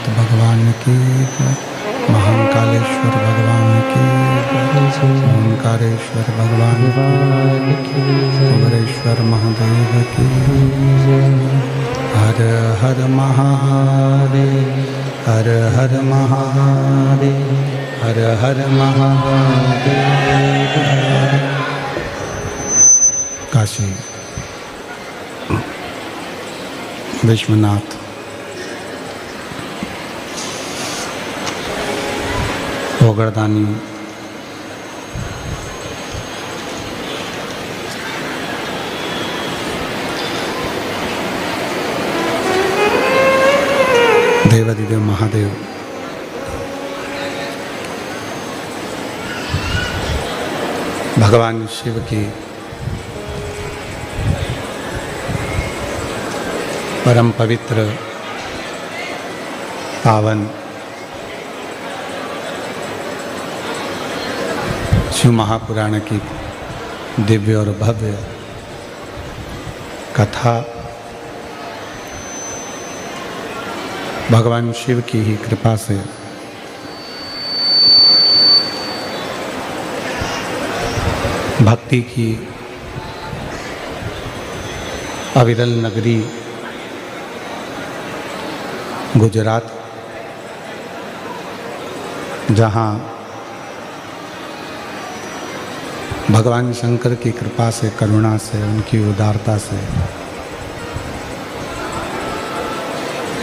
भोलेनाथ भगवान की जय। महाकालेश्वर भगवान की जय। ओंकारेश्वर भगवान की जय। कुबेरेश्वर महादेव की जय। हर हर महादेव, हर हर महादेव, हर हर महादेव। काशी विश्वनाथ ओगरदानी देवादिदेव महादेव भगवान शिव की परम पवित्र पावन शिव महापुराण की दिव्य और भव्य कथा भगवान शिव की ही कृपा से भक्ति की अविरल नगरी गुजरात, जहाँ भगवान शंकर की कृपा से, करुणा से, उनकी उदारता से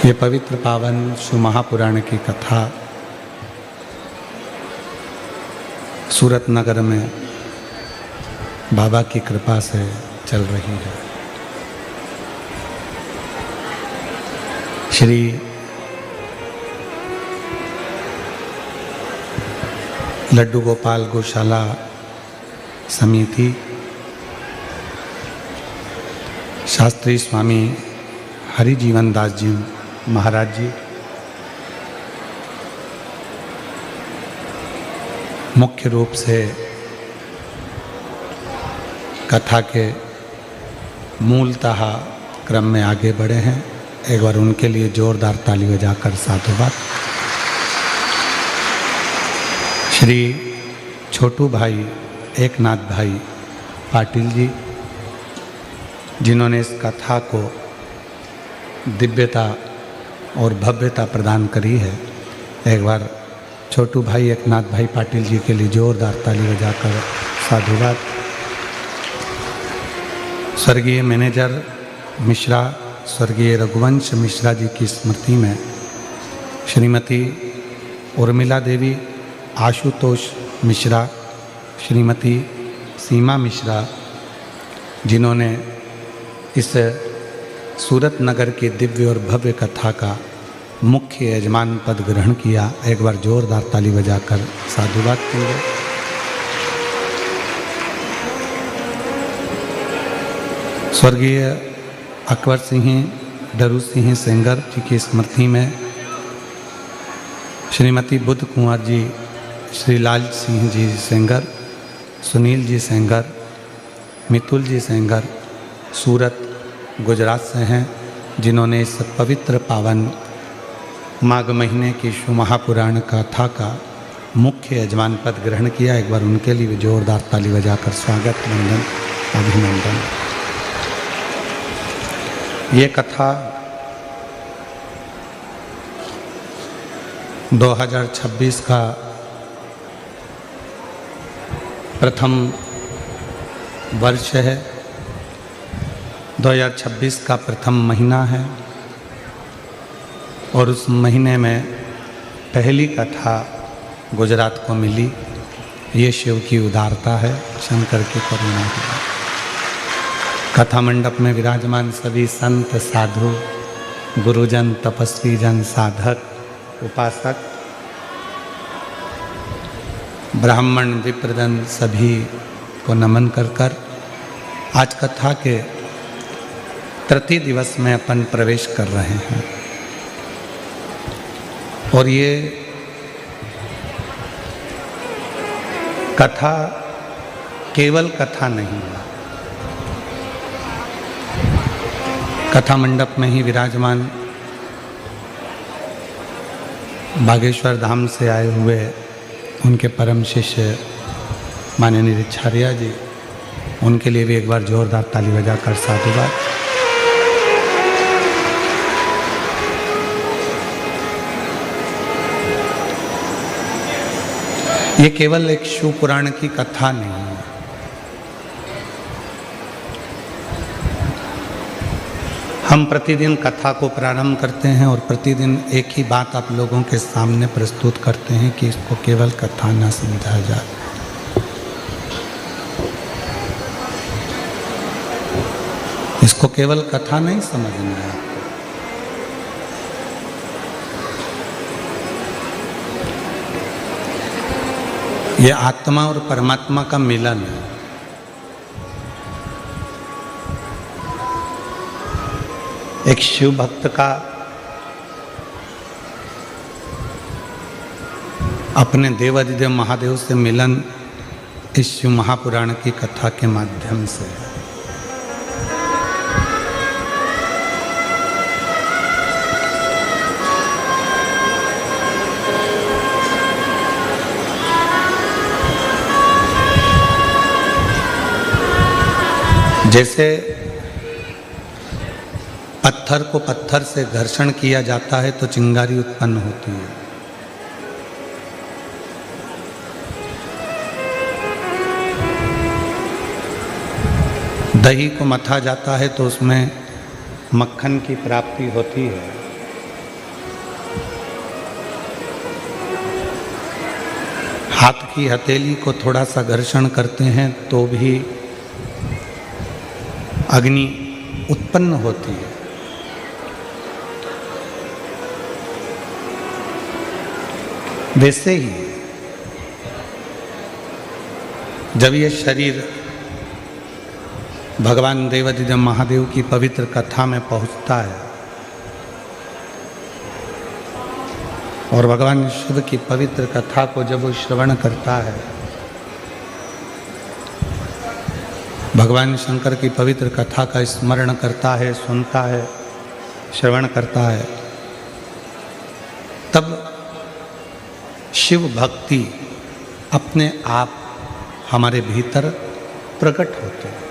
ये पवित्र पावन शिव महापुराण की कथा सूरत नगर में बाबा की कृपा से चल रही है। श्री लड्डू गोपाल गौशाला समिति, शास्त्री स्वामी हरिजीवन दास जी महाराज जी, मुख्य रूप से कथा के मूलतः क्रम में आगे बढ़े हैं। एक बार उनके लिए जोरदार ताली बजाकर साधुवाद। श्री छोटू भाई एकनाथ भाई पाटिल जी, जिन्होंने इस कथा को दिव्यता और भव्यता प्रदान करी है। एक बार छोटू भाई एकनाथ भाई पाटिल जी के लिए जोरदार ताली बजाकर साधुवाद। स्वर्गीय मैनेजर मिश्रा स्वर्गीय रघुवंश मिश्रा जी की स्मृति में श्रीमती उर्मिला देवी, आशुतोष मिश्रा, श्रीमती सीमा मिश्रा, जिन्होंने इस सूरत नगर की दिव्य और भव्य कथा का मुख्य यजमान पद ग्रहण किया। एक बार जोरदार ताली बजाकर साधुवाद कीजिए। स्वर्गीय अकबर सिंह डरू सिंह सेंगर जी की स्मृति में श्रीमती बुद्ध कुंवर जी, श्री लाल सिंह जी सेंगर, सुनील जी सेंगर, मितुल जी सेंगर सूरत गुजरात से हैं, जिन्होंने इस पवित्र पावन माघ महीने की शिव महापुराण कथा का मुख्य यजमान पद ग्रहण किया। एक बार उनके लिए जोरदार ताली बजाकर स्वागत, वंदन, अभिनंदन। ये कथा 2026 का प्रथम वर्ष है, 2026 का प्रथम महीना है और उस महीने में पहली कथा गुजरात को मिली। ये शिव की उदारता है, शंकर की करुणा है। कथा मंडप में विराजमान सभी संत, साधु, गुरुजन, तपस्वी जन, साधक, उपासक, ब्राह्मण, विप्रजन सभी को नमन कर कर आज कथा के तृतीय दिवस में अपन प्रवेश कर रहे हैं। और ये कथा केवल कथा नहीं है, कथा मंडप में ही विराजमान बागेश्वर धाम से आए हुए उनके परम शिष्य माननीय रिच्छारिया जी, उनके लिए भी एक बार जोरदार ताली बजाकर साधुवाद। ये केवल एक शिव पुराण की कथा नहीं है, हम प्रतिदिन कथा को प्रारंभ करते हैं और प्रतिदिन एक ही बात आप लोगों के सामने प्रस्तुत करते हैं कि इसको केवल कथा न समझा जाए। इसको केवल कथा नहीं समझना है आपको। ये आत्मा और परमात्मा का मिलन है। एक शिव भक्त का अपने देवाधिदेव महादेव से मिलन इस शिव महापुराण की कथा के माध्यम से है। जैसे पत्थर को पत्थर से घर्षण किया जाता है तो चिंगारी उत्पन्न होती है। दही को मथा जाता है तो उसमें मक्खन की प्राप्ति होती है। हाथ की हथेली को थोड़ा सा घर्षण करते हैं तो भी अग्नि उत्पन्न होती है। वैसे ही जब ये शरीर भगवान देवाधिदेव महादेव की पवित्र कथा में पहुंचता है और भगवान शिव की पवित्र कथा को जब वो श्रवण करता है, भगवान शंकर की पवित्र कथा का स्मरण करता है, सुनता है, श्रवण करता है, तब शिव भक्ति अपने आप हमारे भीतर प्रकट होते हैं।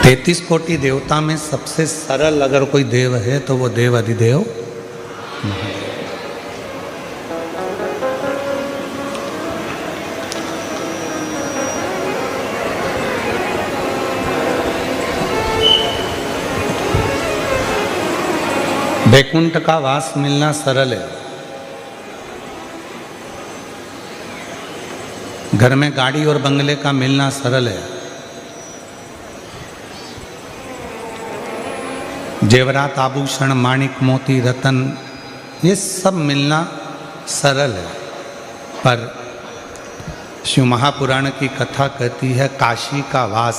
तैतीस कोटि देवता में सबसे सरल अगर कोई देव है तो वो देव अधिदेव महादेव। वैकुंठ का वास मिलना सरल है। घर में गाड़ी और बंगले का मिलना सरल है। जेवरात, आभूषण, माणिक, मोती, रतन, ये सब मिलना सरल है। पर शिव महापुराण की कथा कहती है काशी का वास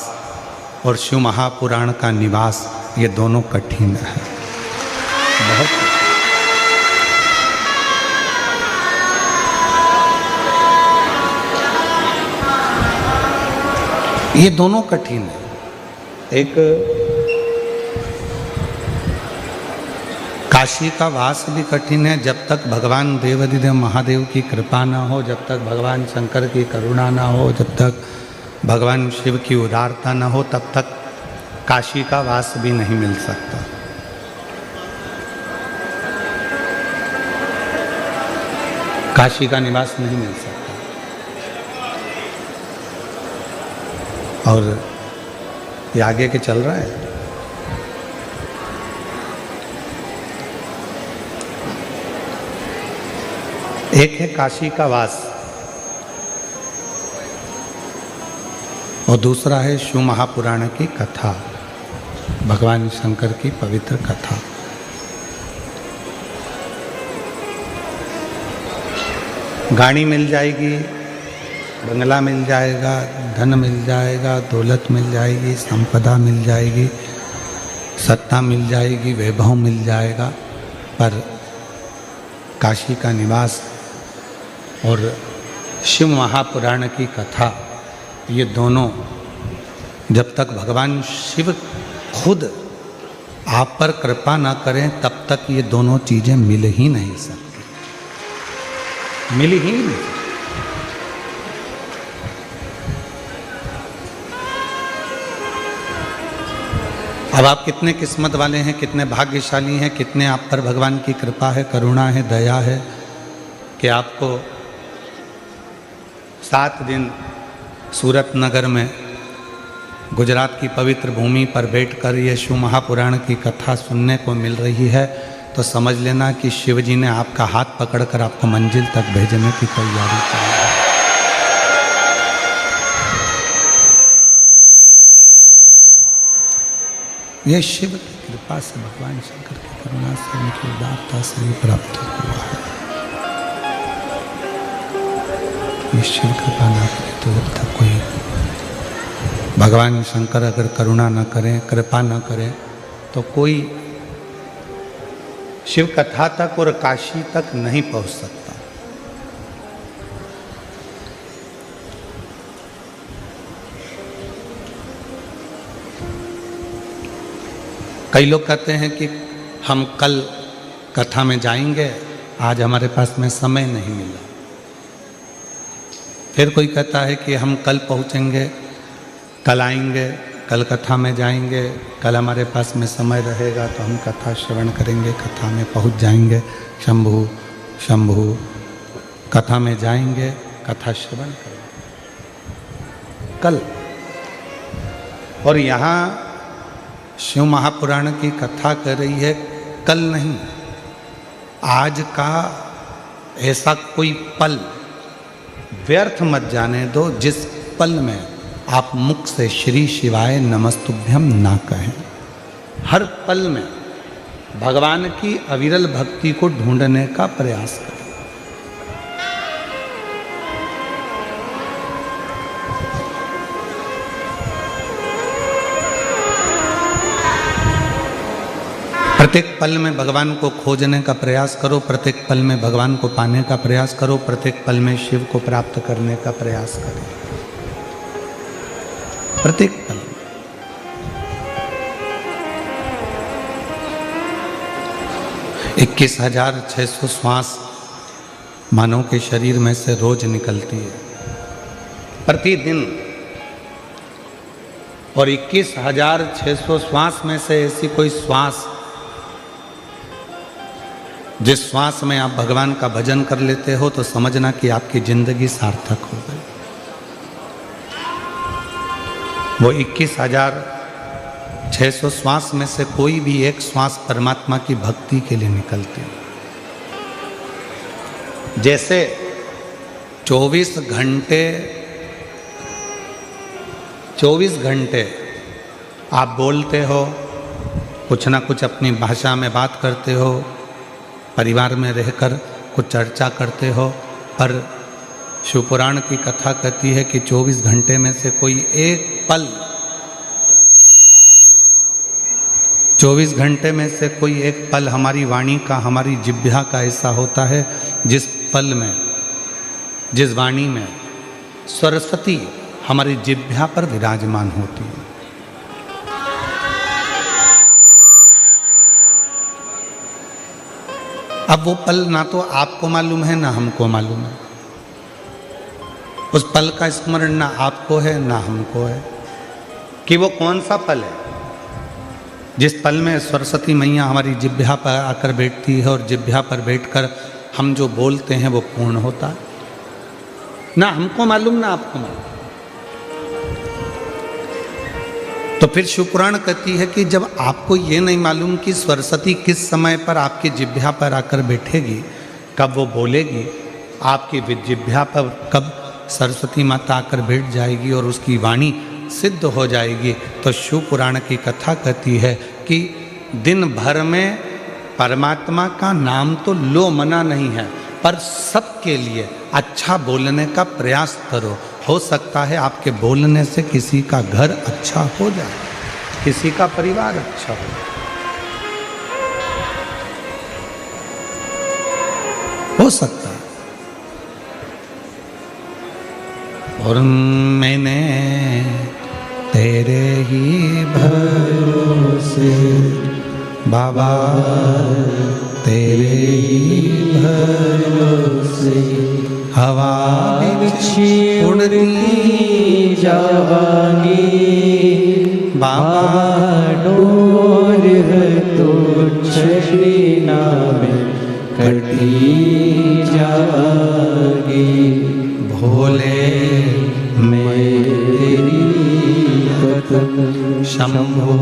और शिव महापुराण का निवास ये दोनों कठिन है, बहुत। ये दोनों कठिन है। एक काशी का वास भी कठिन है, जब तक भगवान देवाधिदेव महादेव की कृपा ना हो, जब तक भगवान शंकर की करुणा ना हो, जब तक भगवान शिव की उदारता ना हो, तब तक काशी का वास भी नहीं मिल सकता। काशी का निवास नहीं मिल सकता। और ये आगे के चल रहा है। एक है काशी का वास और दूसरा है शिव महापुराण की कथा, भगवान शंकर की पवित्र कथा। गाड़ी मिल जाएगी, बंगला मिल जाएगा, धन मिल जाएगा, दौलत मिल जाएगी, संपदा मिल जाएगी, सत्ता मिल जाएगी, वैभव मिल जाएगा, पर काशी का निवास और शिव महापुराण की कथा, ये दोनों जब तक भगवान शिव खुद आप पर कृपा ना करें तब तक ये दोनों चीज़ें मिल ही नहीं सकती, मिल ही नहीं। अब आप कितने किस्मत वाले हैं, कितने भाग्यशाली हैं, कितने आप पर भगवान की कृपा है, करुणा है, दया है कि आपको 7 दिन सूरत नगर में गुजरात की पवित्र भूमि पर बैठकर ये शिव महापुराण की कथा सुनने को मिल रही है। तो समझ लेना कि शिव जी ने आपका हाथ पकड़कर आपको मंजिल तक भेजने की तैयारी की है। ये शिव की कृपा से, भगवान शंकर की करुणा से, उनकी उदारता से ही प्राप्त हुआ है। ये शिव कृपा ना करे तो जब तक कोई, भगवान शंकर अगर करुणा न करें, कृपा न करें, तो कोई शिव कथा तक और काशी तक नहीं पहुंच सकता। कई लोग कहते हैं कि हम कल कथा में जाएंगे, आज हमारे पास में समय नहीं मिला। फिर कोई कहता है कि हम कल पहुंचेंगे, कल आएंगे, कल कथा में जाएंगे, कल हमारे पास में समय रहेगा तो हम कथा श्रवण करेंगे, कथा में पहुंच जाएंगे। शंभु शंभु, कथा में जाएंगे, कथा श्रवण करेंगे कल। और यहाँ शिव महापुराण की कथा कर रही है कल नहीं, आज का ऐसा कोई पल व्यर्थ मत जाने दो जिस पल में आप मुख से श्री शिवाय नमस्तुभ्यम ना कहें। हर पल में भगवान की अविरल भक्ति को ढूंढने का प्रयास करें। प्रत्येक पल में भगवान को खोजने का प्रयास करो, प्रत्येक पल में भगवान को पाने का प्रयास करो, प्रत्येक पल में शिव को प्राप्त करने का प्रयास करो। प्रत्येक पल 21,600 श्वास मानव के शरीर में से रोज निकलती है प्रतिदिन, और 21,600 श्वास में से ऐसी कोई श्वास जिस श्वास में आप भगवान का भजन कर लेते हो तो समझना कि आपकी जिंदगी सार्थक हो गई। वो 21,600 श्वास में से कोई भी एक श्वास परमात्मा की भक्ति के लिए निकलती है। जैसे 24 घंटे आप बोलते हो, कुछ ना कुछ अपनी भाषा में बात करते हो, परिवार में रहकर कुछ चर्चा करते हो, पर शिवपुराण की कथा कहती है कि 24 घंटे में से कोई एक पल, 24 घंटे में से कोई एक पल हमारी वाणी का, हमारी जिह्वा का ऐसा होता है जिस पल में, जिस वाणी में सरस्वती हमारी जिह्वा पर विराजमान होती है। अब वो पल ना तो आपको मालूम है ना हमको मालूम है, उस पल का स्मरण ना आपको है ना हमको है कि वो कौन सा पल है जिस पल में सरस्वती मैया हमारी जिह्वा पर आकर बैठती है और जिह्वा पर बैठकर हम जो बोलते हैं वो पूर्ण होता है। ना हमको मालूम ना आपको मालूम। तो फिर शिवपुराण कहती है कि जब आपको ये नहीं मालूम कि सरस्वती किस समय पर आपकी जिह्वा पर आकर बैठेगी, कब वो बोलेगी, आपकी जिह्वा पर कब सरस्वती माता आकर बैठ जाएगी और उसकी वाणी सिद्ध हो जाएगी, तो शिवपुराण की कथा कहती है कि दिन भर में परमात्मा का नाम तो लो मना नहीं है, पर सबके लिए अच्छा बोलने का प्रयास करो। हो सकता है आपके बोलने से किसी का घर अच्छा हो जाए, किसी का परिवार अच्छा हो। हो सकता है। और मैंने तेरे ही भरोसे बाबा, तेरे ही भरोसे हवा बिछी उड़ती जावांगी बाबा, डोर है तो छड़ीना में कटी जावांगी। भोले मैं तेरी पतंग, शंभो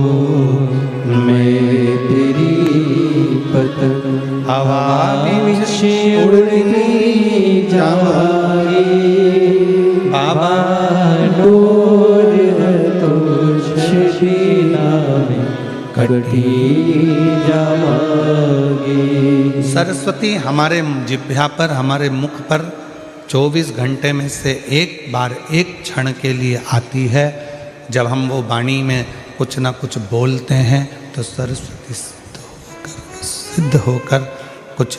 मैं तेरी पतंग, हवा बिछी उड़ती जावांगी बाबा, डोर है तो छड़ीना में कटी जावांगी। सरस्वती हमारे जिह्वा पर, हमारे मुख पर 24 घंटे में से एक बार, एक क्षण के लिए आती है। जब हम वो वाणी में कुछ ना कुछ बोलते हैं तो सरस्वती सिद्ध होकर कुछ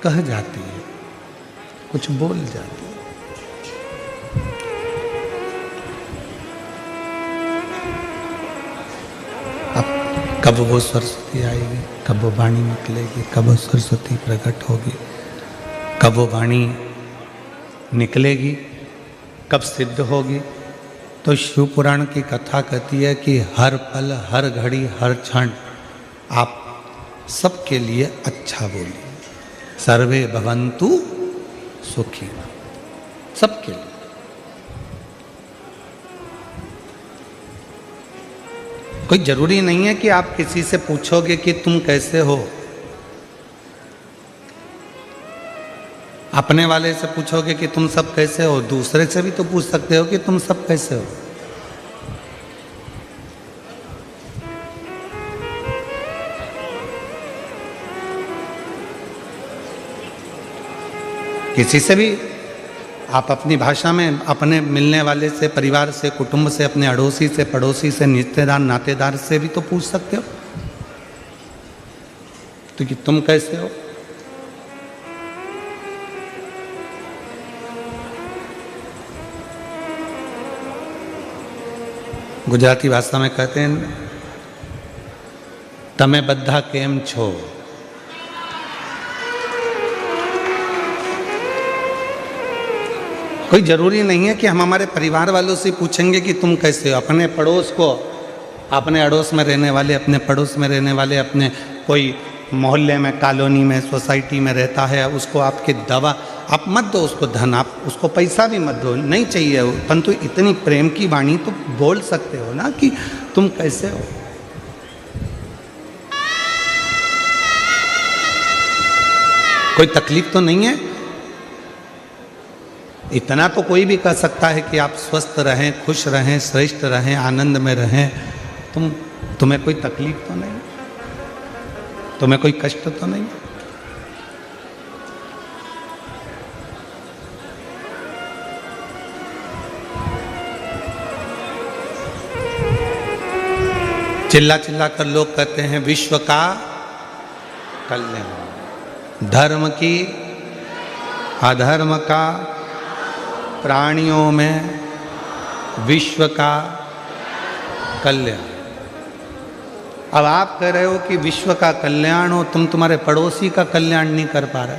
कह जाती है, कुछ बोल जाती है। अब कब वो सरस्वती आएगी, कब वो वाणी निकलेगी, कब वो सरस्वती प्रकट होगी, कब वो वाणी निकलेगी, कब सिद्ध होगी। तो शिव पुराण की कथा कहती है कि हर पल, हर घड़ी, हर क्षण आप सबके लिए अच्छा बोलिए। सर्वे भवन्तु सुखी, सबके लिए। कोई जरूरी नहीं है कि आप किसी से पूछोगे कि तुम कैसे हो। अपने वाले से पूछोगे कि तुम सब कैसे हो, दूसरे से भी तो पूछ सकते हो कि तुम सब कैसे हो। किसी से भी आप अपनी भाषा में अपने मिलने वाले से, परिवार से, कुटुंब से, अपने अड़ोसी से, पड़ोसी से, रिश्तेदार, नातेदार से भी तो पूछ सकते हो तो कि तुम कैसे हो। गुजराती भाषा में कहते हैं तमे बद्धा केम छो। कोई जरूरी नहीं है कि हम हमारे परिवार वालों से पूछेंगे कि तुम कैसे हो। अपने पड़ोस को, अपने अड़ोस में रहने वाले, अपने पड़ोस में रहने वाले, अपने कोई मोहल्ले में, कॉलोनी में, सोसाइटी में रहता है, उसको आपकी दवा आप मत दो, उसको धन, आप उसको पैसा भी मत दो, नहीं चाहिए, परंतु इतनी प्रेम की वाणी तो बोल सकते हो ना कि तुम कैसे हो। कोई तकलीफ तो नहीं है। इतना तो कोई भी कह सकता है कि आप स्वस्थ रहें, खुश रहें, श्रेष्ठ रहें, आनंद में रहें। तुम्हें कोई तकलीफ तो नहीं, तुम्हें कोई कष्ट तो नहीं। चिल्ला चिल्ला कर लोग कहते हैं विश्व का कल्याण, धर्म की, अधर्म का, प्राणियों में विश्व का कल्याण। अब आप कह रहे हो कि विश्व का कल्याण हो, तुम तुम्हारे पड़ोसी का कल्याण नहीं कर पा रहे।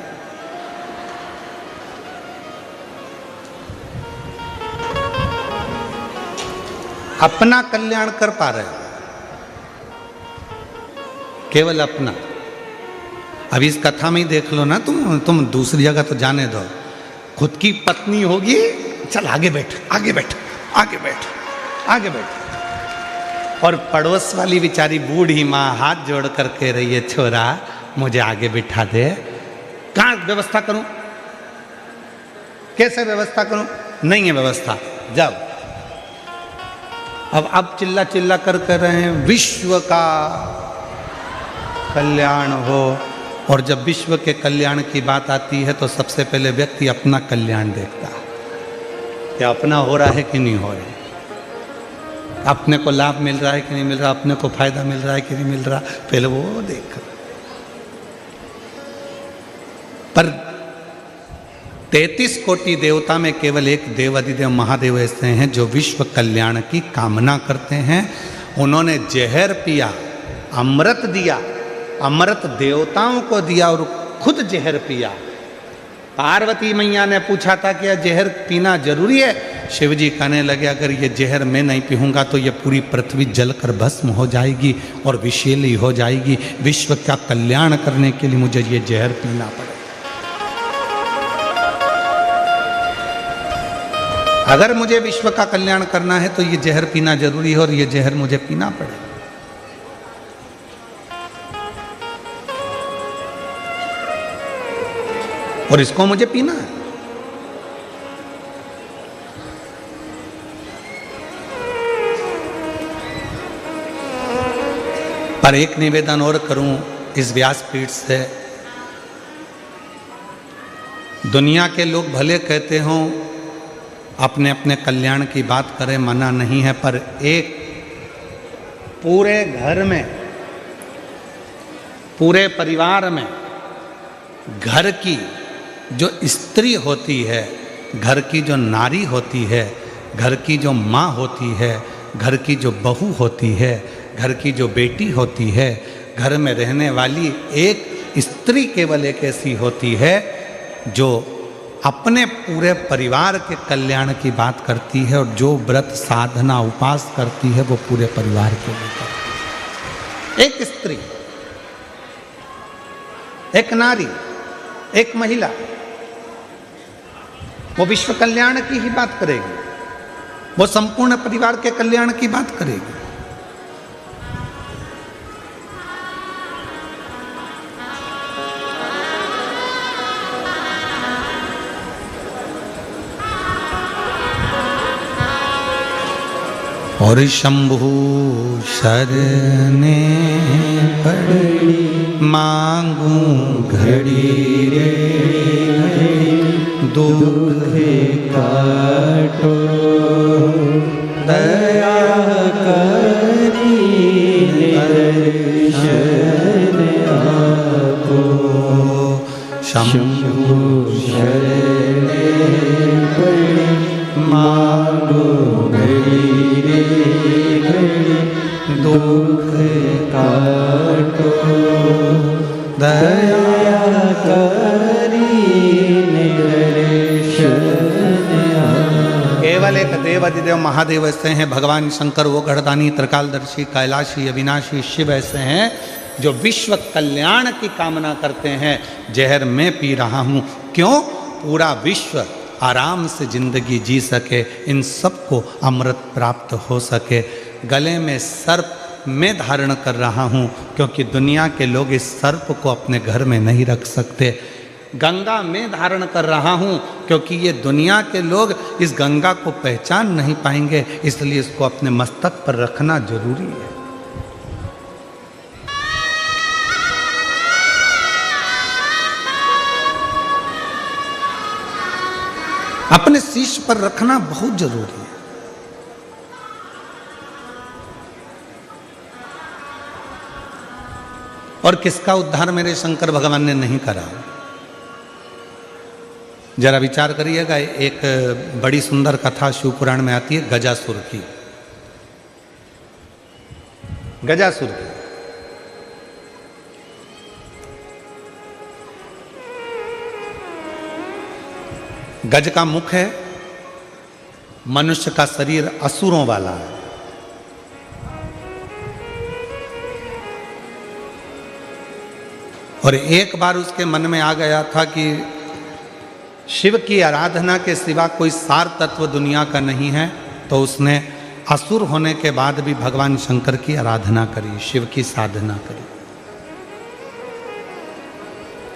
अपना कल्याण कर पा रहे हो, केवल अपना। अब इस कथा में ही देख लो ना, तुम दूसरी जगह तो जाने दो। खुद की पत्नी होगी, चल आगे बैठ, आगे बैठ, आगे बैठ, आगे बैठ। और पड़ोस वाली बेचारी बूढ़ी माँ हाथ जोड़ कर कह रही है छोरा मुझे आगे बिठा दे। कहाँ व्यवस्था करूं, कैसे व्यवस्था करूं? नहीं है व्यवस्था, जाओ। अब चिल्ला चिल्ला कर रहे हैं विश्व का कल्याण हो। और जब विश्व के कल्याण की बात आती है तो सबसे पहले व्यक्ति अपना कल्याण देखता है, क्या अपना हो रहा है कि नहीं हो रहा है, अपने को लाभ मिल रहा है कि नहीं मिल रहा, अपने को फायदा मिल रहा है कि नहीं मिल रहा, पहले वो देख। पर 33 कोटि देवता में केवल एक देव अधिदेव महादेव ऐसे हैं जो विश्व कल्याण की कामना करते हैं। उन्होंने जहर पिया, अमृत दिया, अमृत देवताओं को दिया और खुद जहर पिया। पार्वती मैया ने पूछा था कि यह जहर पीना जरूरी है। शिव जी कहने लगे अगर ये जहर मैं नहीं पीऊँगा तो ये पूरी पृथ्वी जलकर भस्म हो जाएगी और विषैली हो जाएगी। विश्व का कल्याण करने के लिए मुझे ये जहर पीना पड़ेगा। अगर मुझे विश्व का कल्याण करना है तो ये जहर पीना जरूरी है और ये जहर मुझे पीना पड़ेगा। और इसको मुझे पीना है। पर एक निवेदन और करूं इस व्यासपीठ से, दुनिया के लोग भले कहते हों अपने अपने कल्याण की बात करें, मना नहीं है, पर एक पूरे घर में, पूरे परिवार में घर की जो स्त्री होती है, घर की जो नारी होती है, घर की जो माँ होती है, घर की जो बहू होती है, घर की जो बेटी होती है, घर में रहने वाली एक स्त्री केवल एक ऐसी होती है जो अपने पूरे परिवार के कल्याण की बात करती है और जो व्रत साधना उपास करती है वो पूरे परिवार के लिए करती है। एक स्त्री, एक नारी, एक महिला, वो विश्व कल्याण की ही बात करेगी, वो संपूर्ण परिवार के कल्याण की बात करेगी। और शंभु शरणे पड़ी मांगू घड़ी रे दुख काटो दया करी दर्शन आपो। शंभु शरणे पड़ी मांगो घड़ी रे घड़ी दुख काटो दया करी केवल एक देव अधिदेव महादेव ऐसे हैं, भगवान शंकर वो गढ़दानी त्रिकालदर्शी कैलाशी अविनाशी शिव ऐसे हैं जो विश्व कल्याण की कामना करते हैं। जहर मैं पी रहा हूँ, क्यों? पूरा विश्व आराम से जिंदगी जी सके, इन सबको अमृत प्राप्त हो सके। गले में सर्प मैं धारण कर रहा हूँ क्योंकि दुनिया के लोग इस सर्प को अपने घर में नहीं रख सकते। गंगा मैं धारण कर रहा हूँ क्योंकि ये दुनिया के लोग इस गंगा को पहचान नहीं पाएंगे, इसलिए इसको अपने मस्तक पर रखना जरूरी है। अपने शीश पर रखना बहुत जरूरी है। और किसका उद्धार मेरे शंकर भगवान ने नहीं करा? जरा विचार करिएगा। एक बड़ी सुंदर कथा शिव पुराण में आती है गजासुर की। गजासुर की गज का मुख है, मनुष्य का शरीर असुरों वाला है। और एक बार उसके मन में आ गया था कि शिव की आराधना के सिवा कोई सार तत्व दुनिया का नहीं है, तो उसने असुर होने के बाद भी भगवान शंकर की आराधना करी, शिव की साधना करी।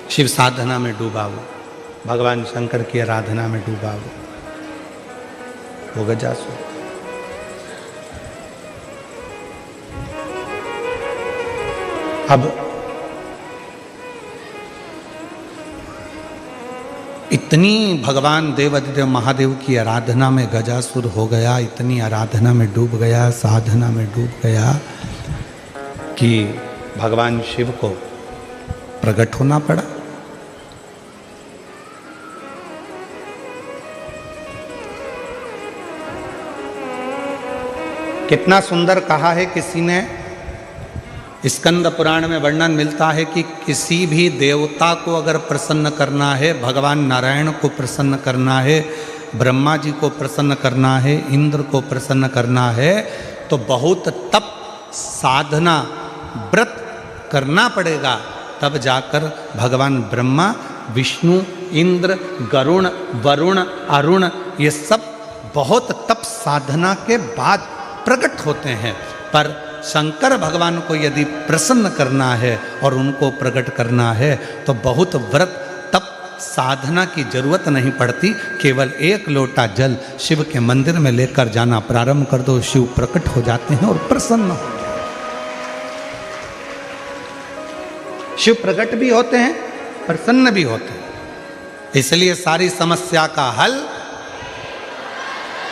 शिव साधना में डूबा वो, भगवान शंकर की आराधना में डूबा वो गजासुर। अब इतनी भगवान देवाधिदेव महादेव की आराधना में गजासुर हो गया, इतनी आराधना में डूब गया, साधना में डूब गया कि भगवान शिव को प्रकट होना पड़ा। कितना सुंदर कहा है किसी ने, स्कंद पुराण में वर्णन मिलता है कि किसी भी देवता को अगर प्रसन्न करना है, भगवान नारायण को प्रसन्न करना है, ब्रह्मा जी को प्रसन्न करना है, इंद्र को प्रसन्न करना है, तो बहुत तप साधना व्रत करना पड़ेगा। तब जाकर भगवान ब्रह्मा, विष्णु, इंद्र, गरुण, वरुण, अरुण, ये सब बहुत तप साधना के बाद प्रकट होते हैं। पर शंकर भगवान को यदि प्रसन्न करना है और उनको प्रकट करना है तो बहुत व्रत तप साधना की जरूरत नहीं पड़ती। केवल एक लोटा जल शिव के मंदिर में लेकर जाना प्रारंभ कर दो, शिव प्रकट हो जाते हैं और प्रसन्न हो। शिव प्रकट भी होते हैं, प्रसन्न भी होते हैं। इसलिए सारी समस्या का हल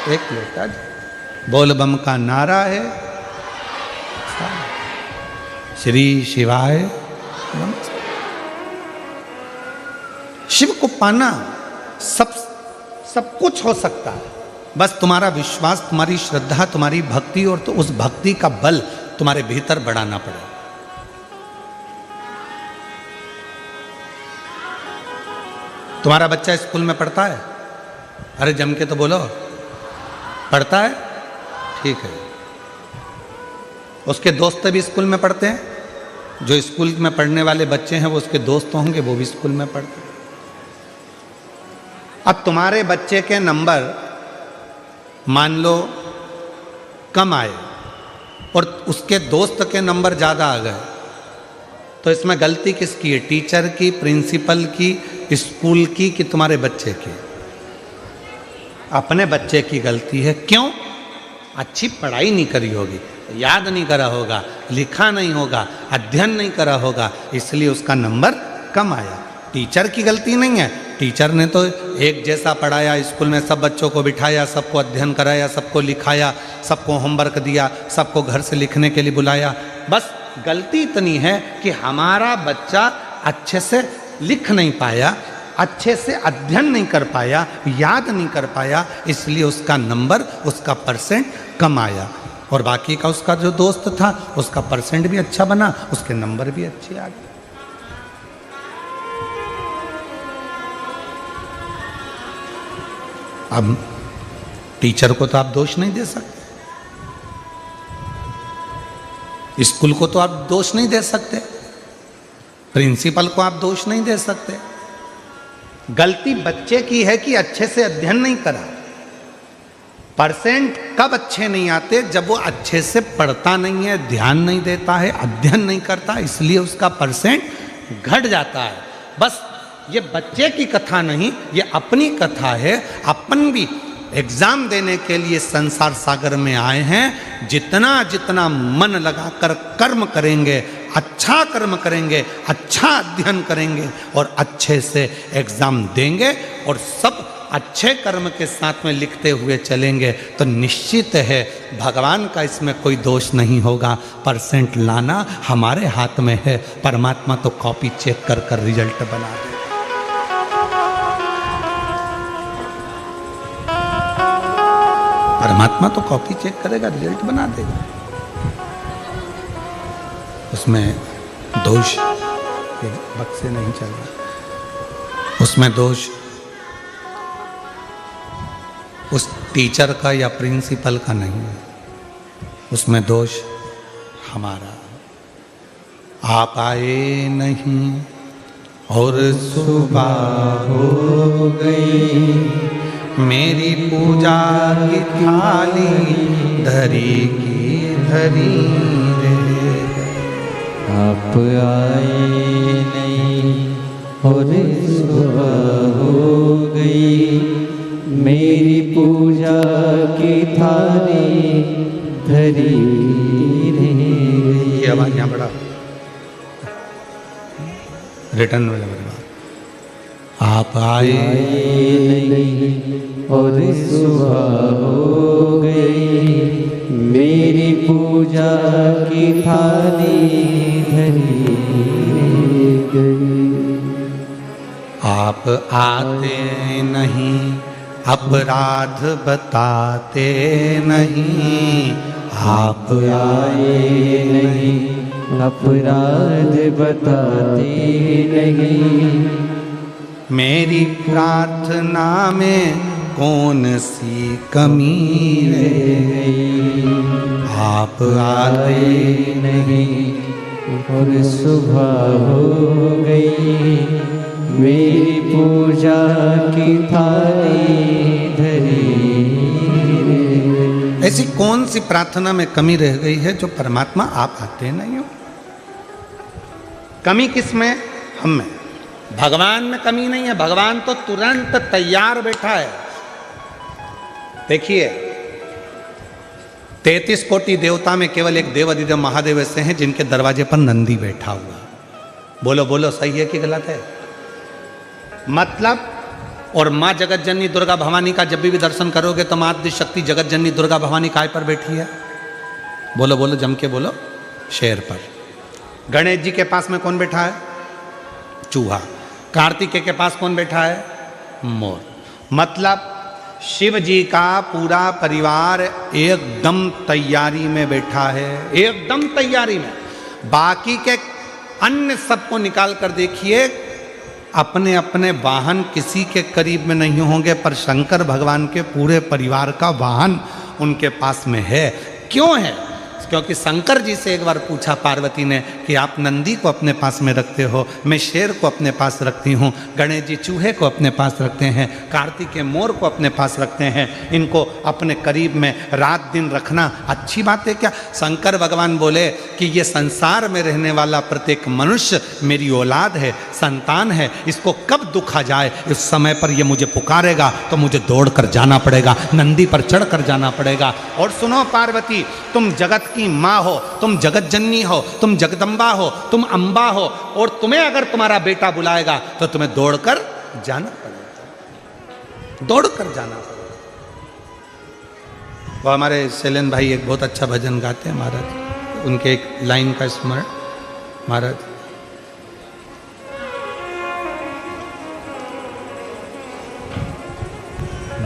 एक लोटा जल, बोल बम का नारा है, श्री शिवाय नमः। शिव को पाना सब कुछ हो सकता है, बस तुम्हारा विश्वास, तुम्हारी श्रद्धा, तुम्हारी भक्ति और तो उस भक्ति का बल तुम्हारे भीतर बढ़ाना पड़ेगा। तुम्हारा बच्चा स्कूल में पढ़ता है? अरे जम के तो बोलो, पढ़ता है? ठीक है। उसके दोस्त भी स्कूल में पढ़ते हैं? जो स्कूल में पढ़ने वाले बच्चे हैं वो उसके दोस्त होंगे, वो भी स्कूल में पढ़ते हैं। अब तुम्हारे बच्चे के नंबर मान लो कम आए और उसके दोस्त के नंबर ज़्यादा आ गए, तो इसमें गलती किसकी है? टीचर की, प्रिंसिपल की, स्कूल की, कि तुम्हारे बच्चे की? अपने बच्चे की गलती है। क्यों? अच्छी पढ़ाई नहीं करी होगी, याद नहीं करा होगा, लिखा नहीं होगा, अध्ययन नहीं करा होगा, इसलिए उसका नंबर कम आया। टीचर की गलती नहीं है। टीचर ने तो एक जैसा पढ़ाया, स्कूल में सब बच्चों को बिठाया, सबको अध्ययन कराया, सबको लिखाया, सबको होमवर्क दिया, सबको घर से लिखने के लिए बुलाया। बस गलती इतनी है कि हमारा बच्चा अच्छे से लिख नहीं पाया, अच्छे से अध्ययन नहीं कर पाया, याद नहीं कर पाया, इसलिए उसका नंबर, उसका परसेंट कम आया। और बाकी का उसका जो दोस्त था उसका परसेंट भी अच्छा बना, उसके नंबर भी अच्छे आ गए। अब टीचर को तो आप दोष नहीं दे सकते, स्कूल को तो आप दोष नहीं दे सकते, प्रिंसिपल को आप दोष नहीं दे सकते। गलती बच्चे की है कि अच्छे से अध्ययन नहीं करा। परसेंट कब अच्छे नहीं आते? जब वो अच्छे से पढ़ता नहीं है, ध्यान नहीं देता है, अध्ययन नहीं करता, इसलिए उसका परसेंट घट जाता है। बस ये बच्चे की कथा नहीं, ये अपनी कथा है। अपन भी एग्जाम देने के लिए संसार सागर में आए हैं। जितना जितना मन लगाकर कर्म करेंगे, अच्छा कर्म करेंगे, अच्छा अध्ययन करेंगे और अच्छे से एग्जाम देंगे और सब अच्छे कर्म के साथ में लिखते हुए चलेंगे, तो निश्चित है भगवान का इसमें कोई दोष नहीं होगा। परसेंट लाना हमारे हाथ में है, परमात्मा तो कॉपी चेक कर कर रिजल्ट बना दे। परमात्मा तो कॉपी चेक करेगा, रिजल्ट बना देगा। उसमें दोष बक्से नहीं चल रहा, उसमें दोष उस टीचर का या प्रिंसिपल का नहीं है, उसमें दोष हमारा। आप आए नहीं और सुबह हो गई, मेरी पूजा की थाली धरी की धरी रे। आप आए नहीं और सुबह हो गई, मेरी पूजा की थाली धरी रह गई। ये आवाज यहाँ बड़ा रिटर्न में लग रहा। आप आए नहीं और सुबह हो गई, मेरी पूजा की थाली धरी गई। आप आते नहीं, अपराध बताते नहीं, आप आए नहीं, अपराध बताते नहीं। मेरी प्रार्थना में कौन सी कमी रह गई, आप आए नहीं और सुबह हो गई, मेरी पूजा की थाली धरी। ऐसी कौन सी प्रार्थना में कमी रह गई है जो परमात्मा आप आते नहीं हो? कमी किस में? हम में। भगवान में कमी नहीं है, भगवान तो तुरंत तैयार बैठा है। देखिए 33 कोटि देवता में केवल एक देव अधिदेव महादेव ऐसे हैं जिनके दरवाजे पर नंदी बैठा हुआ। बोलो बोलो, सही है कि गलत है? मतलब, और माँ जगत जननी दुर्गा भवानी का जब भी दर्शन करोगे तो माँ आदि शक्ति जगत जननी दुर्गा भवानी काय पर बैठी है? बोलो बोलो, जम के बोलो, शेर पर। गणेश जी के पास में कौन बैठा है? चूहा। कार्तिकेय के पास कौन बैठा है? मोर। मतलब शिव जी का पूरा परिवार एकदम तैयारी में बैठा है, एकदम तैयारी में। बाकी के अन्य सबको निकाल कर देखिए, अपने अपने वाहन किसी के करीब में नहीं होंगे, पर शंकर भगवान के पूरे परिवार का वाहन उनके पास में है। क्यों है? क्योंकि शंकर जी से एक बार पूछा पार्वती ने कि आप नंदी को अपने पास में रखते हो, मैं शेर को अपने पास रखती हूँ, गणेश जी चूहे को अपने पास रखते हैं, कार्तिकेय मोर को अपने पास रखते हैं, इनको अपने करीब में रात दिन रखना अच्छी बात है क्या? शंकर भगवान बोले कि ये संसार में रहने वाला प्रत्येक मनुष्य मेरी औलाद है, संतान है, इसको कब दुख आ जाए इस समय पर ये मुझे पुकारेगा तो मुझे दौड़ कर जाना पड़ेगा, नंदी पर चढ़ कर जाना पड़ेगा। और सुनो पार्वती, तुम जगत की माँ हो, तुम जगत जननी हो, तुम जगदम्बा हो, तुम अम्बा हो, और तुम्हें अगर तुम्हारा बेटा बुलाएगा तो तुम्हें दौड़कर जाना पड़ेगा, दौड़कर जाना पड़ेगा। वो हमारे शैलेन भाई एक बहुत अच्छा भजन गाते हैं महाराज, उनके एक लाइन का स्मरण महाराज।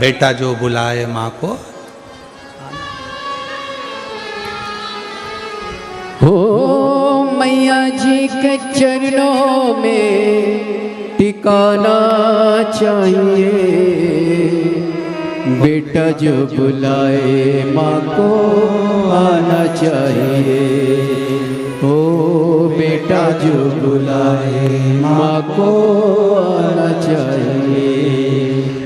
बेटा जो बुलाए माँ को, हो मैया जी के चरणों में टिकाना चाहिए, बेटा जो बुलाए माँ को आना चाहिए। हो बेटा जो बुलाए माँ को आना चाहिए।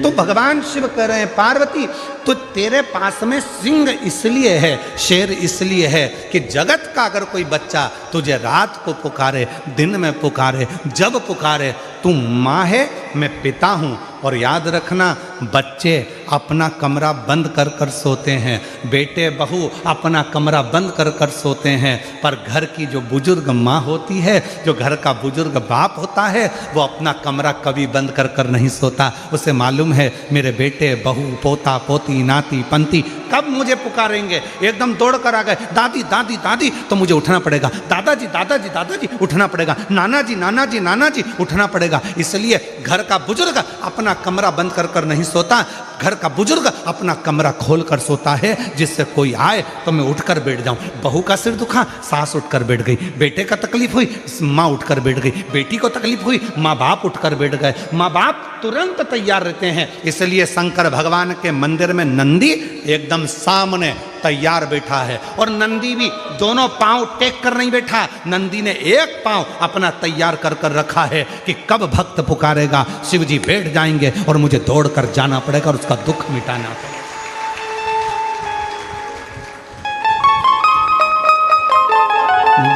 तो भगवान शिव कह रहे हैं पार्वती, तो तेरे पास में सिंह इसलिए है, शेर इसलिए है कि जगत का अगर कोई बच्चा तुझे रात को पुकारे, दिन में पुकारे, जब पुकारे, तू माँ है, मैं पिता हूँ। और याद रखना, बच्चे अपना कमरा बंद कर कर सोते हैं, बेटे बहू अपना कमरा बंद कर कर सोते हैं, पर घर की जो बुजुर्ग माँ होती है, जो घर का बुजुर्ग बाप होता है, वो अपना कमरा कभी बंद कर कर नहीं सोता। उसे मालूम है मेरे बेटे बहू पोता पोती नाती पंती कब मुझे पुकारेंगे। एकदम दौड़ कर आ गए, दादी दादी दादी, तो मुझे उठना पड़ेगा, दादाजी दादाजी दादाजी उठना पड़ेगा, नाना जी नाना जी नाना जी उठना पड़ेगा। इसलिए घर का बुजुर्ग अपना कमरा बंद कर कर नहीं सोता, घर का बुजुर्ग अपना कमरा खोल कर सोता है, जिससे कोई आए तो मैं उठकर बैठ जाऊं। बहू का सिर दुखा, सास उठकर बैठ गई, बेटे का तकलीफ हुई, माँ उठकर बैठ गई, बेटी को तकलीफ हुई, माँ बाप उठकर बैठ गए। माँ बाप तुरंत तैयार रहते हैं। इसलिए शंकर भगवान के मंदिर में नंदी एकदम सामने तैयार बैठा है, और नंदी भी दोनों पांव टेक कर नहीं बैठा, नंदी ने एक पांव अपना तैयार कर कर रखा है कि कब भक्त पुकारेगा शिव जी बैठ जाएंगे और मुझे दौड़ कर जाना पड़ेगा और उसका दुख मिटाना पड़ेगा।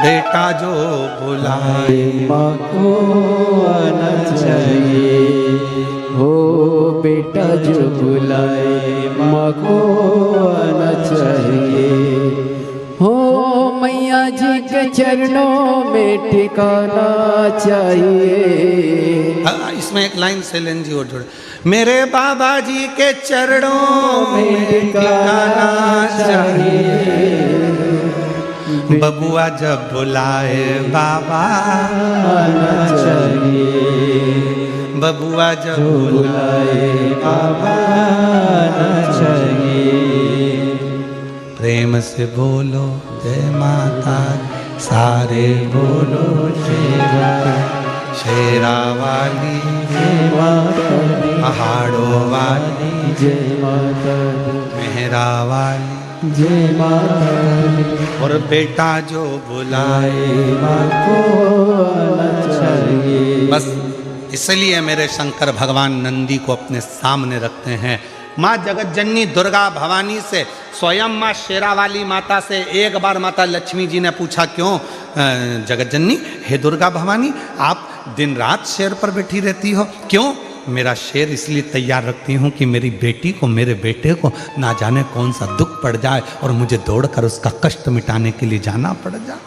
बेटा जो बुलाए माँ को आना चाहिए, हो बेटा जो बुलाए माँ को आना चाहिए। हो मैया जी के चरणों में टिकाना चाहिए। इसमें एक लाइन शैलेन जी और जोड़े, मेरे बाबा जी के चरणों में टिकाना चाहिए। बबुआ जब बुलाए बाबा आना चाहिए, बबुआ जब बुलाए बाबा आना चाहिए। प्रेम प्रेम से बोलो जय माता दी, सारे बोलो जय माता, शेरा वाली जय माता दी, पहाड़ों वाली जय माता दी, मेहरा वाली जय माता दी। और बेटा जो बुलाए माँ को आना चाहिए। बस इसलिए मेरे शंकर भगवान नंदी को अपने सामने रखते हैं। माँ जगत जननी दुर्गा भवानी से, स्वयं माँ शेरावाली माता से एक बार माता लक्ष्मी जी ने पूछा, क्यों जगत जननी, हे दुर्गा भवानी, आप दिन रात शेर पर बैठी रहती हो, क्यों? मेरा शेर इसलिए तैयार रखती हूँ कि मेरी बेटी को, मेरे बेटे को ना जाने कौन सा दुख पड़ जाए और मुझे दौड़कर उसका कष्ट मिटाने के लिए जाना पड़ जाए।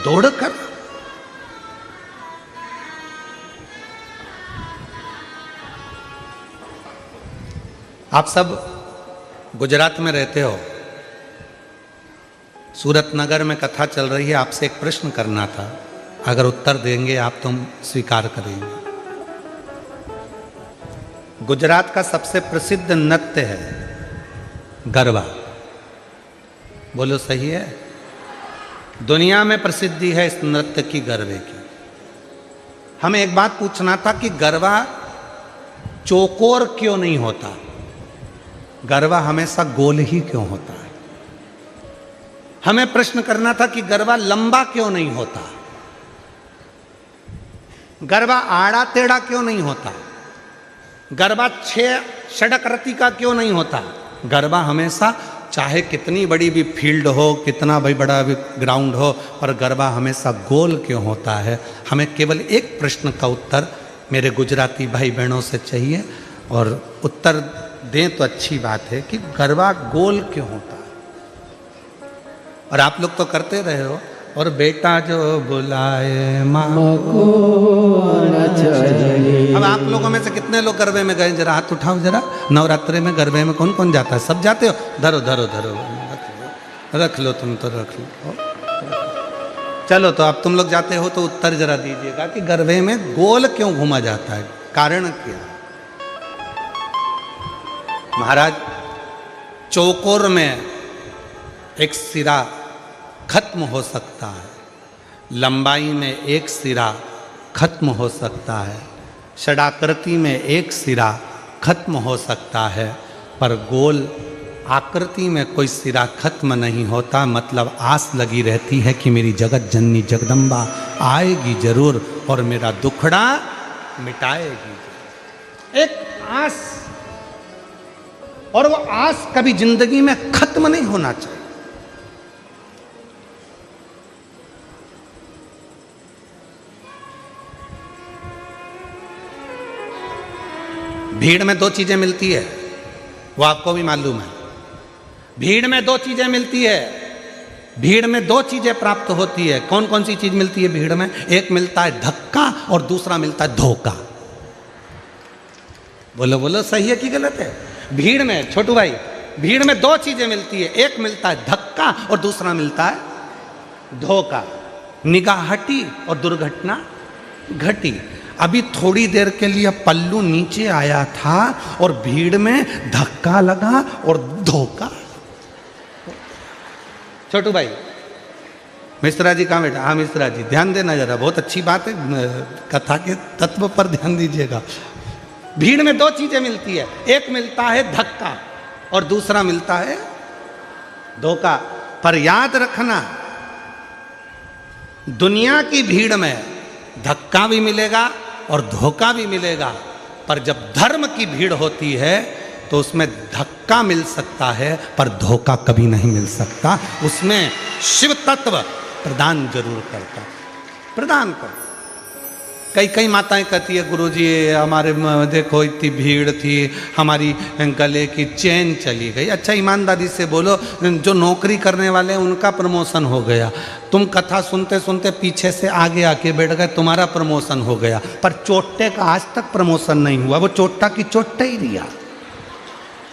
दौड़कर आप सब गुजरात में रहते हो, सूरत नगर में कथा चल रही है, आपसे एक प्रश्न करना था, अगर उत्तर देंगे आप तो स्वीकार करेंगे। गुजरात का सबसे प्रसिद्ध नृत्य है गरबा, बोलो सही है? दुनिया में प्रसिद्धि है इस नृत्य की, गरबे की। हमें एक बात पूछना था कि गरबा चौकोर क्यों नहीं होता, गरबा हमेशा गोल ही क्यों होता है? हमें प्रश्न करना था कि गरबा लंबा क्यों नहीं होता, गरबा आड़ा टेढ़ा क्यों नहीं होता, गरबा 6 षडक्रति का क्यों नहीं होता। गरबा हमेशा, चाहे कितनी बड़ी भी फील्ड हो, कितना भी बड़ा भी ग्राउंड हो, पर गरबा हमेशा गोल क्यों होता है? हमें केवल एक प्रश्न का उत्तर मेरे गुजराती भाई बहनों से चाहिए, और उत्तर दें तो अच्छी बात है कि गरबा गोल क्यों होता है। और आप लोग तो करते रहे हो, और बेटा जो बुलाए माँ को आना चाहिए। अब आप लोगों में से कितने लोग गरबे में गए, जरा हाथ उठाओ जरा। नवरात्रे में गरबे में कौन कौन जाता है? सब जाते हो? धरो धरो धरो, रख लो तुम तो, रख लो। चलो तो अब तुम लोग जाते हो तो उत्तर जरा दीजिएगा कि गरबे में गोल क्यों घूमा जाता है, कारण क्या है? महाराज, चौकोर में एक सिरा खत्म हो सकता है, लंबाई में एक सिरा खत्म हो सकता है, षडाकृति में एक सिरा खत्म हो सकता है, पर गोल आकृति में कोई सिरा खत्म नहीं होता। मतलब आस लगी रहती है कि मेरी जगत जननी जगदम्बा आएगी जरूर और मेरा दुखड़ा मिटाएगी। एक आस, और वो आस कभी जिंदगी में खत्म नहीं होना चाहिए। भीड़ में 2 चीजें मिलती है, वो आपको भी मालूम है। भीड़ में 2 चीजें मिलती है, भीड़ में 2 चीजें प्राप्त होती है। कौन कौन सी चीज मिलती है भीड़ में? एक मिलता है धक्का और दूसरा मिलता है धोखा। बोलो बोलो, सही है कि गलत है? भीड़ में, छोटू भाई, भीड़ में 2 चीजें मिलती है, एक मिलता है धक्का और दूसरा मिलता है धोखा। निगाह हटी और दुर्घटना घटी। अभी थोड़ी देर के लिए पल्लू नीचे आया था और भीड़ में धक्का लगा और धोखा। छोटू भाई, मिश्रा जी कहाँ बैठा? हाँ मिश्रा जी, ध्यान देना जरा, बहुत अच्छी बात है, कथा के तत्व पर ध्यान दीजिएगा। भीड़ में 2 चीजें मिलती है, एक मिलता है धक्का और दूसरा मिलता है धोखा। पर याद रखना, दुनिया की भीड़ में धक्का भी मिलेगा और धोखा भी मिलेगा, पर जब धर्म की भीड़ होती है तो उसमें धक्का मिल सकता है पर धोखा कभी नहीं मिल सकता। उसमें शिव तत्व प्रदान जरूर करता, प्रदान कर। कई माताएं कहती है, गुरुजी हमारे देखो इतनी भीड़ थी, हमारी गले की चेन चली गई। अच्छा ईमानदारी से बोलो, जो नौकरी करने वाले हैं उनका प्रमोशन हो गया, तुम कथा सुनते सुनते पीछे से आगे आके बैठ गए, तुम्हारा प्रमोशन हो गया, पर चोट्टे का आज तक प्रमोशन नहीं हुआ। वो चोट्टा की चोट्टा ही रिया,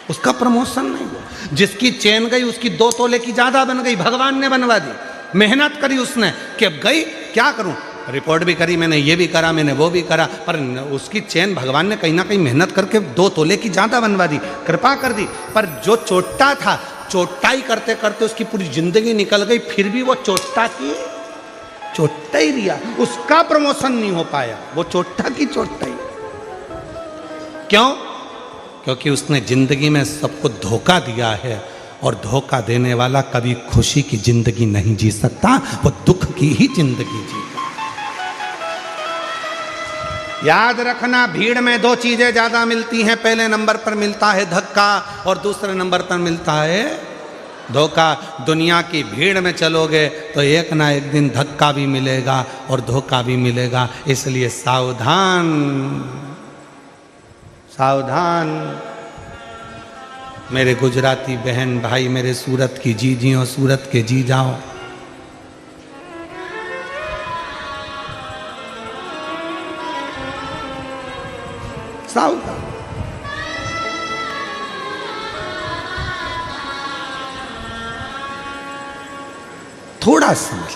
उसका प्रमोशन नहीं हुआ। जिसकी चेन गई उसकी 2 तोले की ज्यादा बन गई, भगवान ने बनवा दी, मेहनत करी उसने कि अब गई, क्या करूं, रिपोर्ट भी करी मैंने, ये भी करा मैंने, वो भी करा, पर उसकी चेन भगवान ने कहीं ना कहीं मेहनत करके 2 तोले की ज़्यादा बनवा दी, कृपा कर दी। पर जो चोट्टा था, चोट्टाई करते करते उसकी पूरी जिंदगी निकल गई, फिर भी वो चोट्टा की चोट्टा ही रिया, उसका प्रमोशन नहीं हो पाया, वो चोट्टा की चोट्टा ही। क्यों? क्योंकि उसने जिंदगी में सबको धोखा दिया है, और धोखा देने वाला कभी खुशी की जिंदगी नहीं जी सकता, वो दुख की ही जिंदगी जीता। याद रखना, भीड़ में 2 चीजें ज्यादा मिलती हैं। पहले नंबर पर मिलता है धक्का, और दूसरे नंबर पर मिलता है धोखा। दुनिया की भीड़ में चलोगे तो एक ना एक दिन धक्का भी मिलेगा और धोखा भी मिलेगा, इसलिए सावधान सावधान। मेरे गुजराती बहन भाई, मेरे सूरत की जीजियों, सूरत के जी जाओ, सावधान। थोड़ा समझ,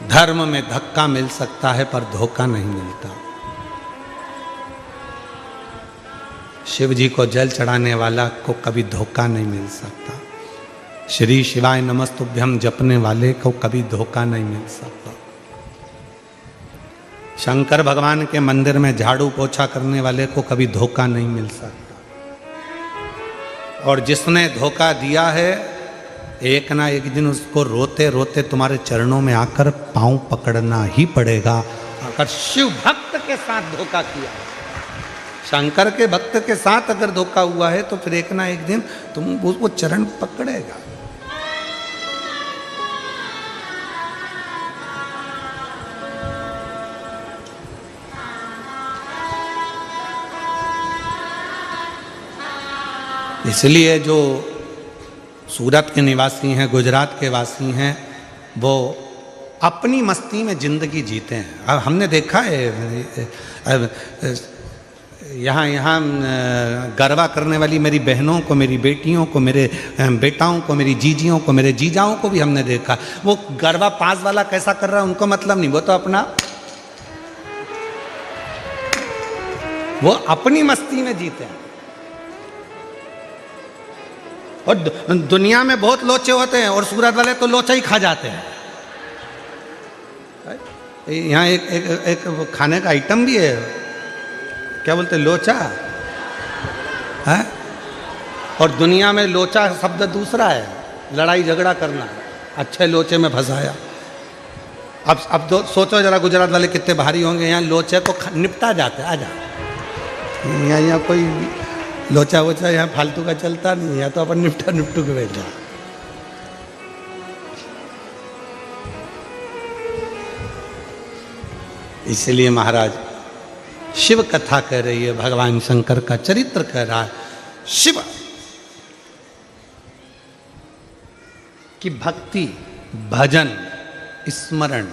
धर्म में धक्का मिल सकता है पर धोखा नहीं मिलता। शिव जी को जल चढ़ाने वाला को कभी धोखा नहीं मिल सकता। श्री शिवाय नमस्तुभ्यम जपने वाले को कभी धोखा नहीं मिल सकता। शंकर भगवान के मंदिर में झाड़ू पोछा करने वाले को कभी धोखा नहीं मिल सकता। और जिसने धोखा दिया है, एक ना एक दिन उसको रोते रोते तुम्हारे चरणों में आकर पांव पकड़ना ही पड़ेगा। अगर शिव भक्त के साथ धोखा किया, शंकर के भक्त के साथ अगर धोखा हुआ है, तो फिर एक ना एक दिन तुम वो चरण पकड़ेगा। इसलिए जो सूरत के निवासी हैं, गुजरात के वासी हैं, वो अपनी मस्ती में ज़िंदगी जीते हैं। अब हमने देखा है यहाँ गरबा करने वाली मेरी बहनों को, मेरी बेटियों को, मेरे बेटाओं को, मेरी जीजियों को, मेरे जीजाओं को भी हमने देखा। वो गरबा पास वाला कैसा कर रहा है उनको मतलब नहीं, वो तो वो अपनी मस्ती में जीते हैं। और दुनिया में बहुत लोचे होते हैं, और सूरत वाले तो लोचा ही खा जाते हैं। यहाँ एक खाने का आइटम भी है, क्या बोलते हैं, लोचा है। और दुनिया में लोचा शब्द दूसरा है, लड़ाई झगड़ा करना। अच्छे लोचे में फंसाया। अब तो सोचो जरा, गुजरात वाले कितने भारी होंगे। यहाँ लोचे तो निपटा जाते हैं। आजा, यहाँ कोई लोचा वोचा यहाँ फालतू का चलता नहीं, या तो अपन निपटू के बैठा। इसलिए महाराज शिव कथा कह रही है, भगवान शंकर का चरित्र कह रहा है। शिव की भक्ति, भजन, स्मरण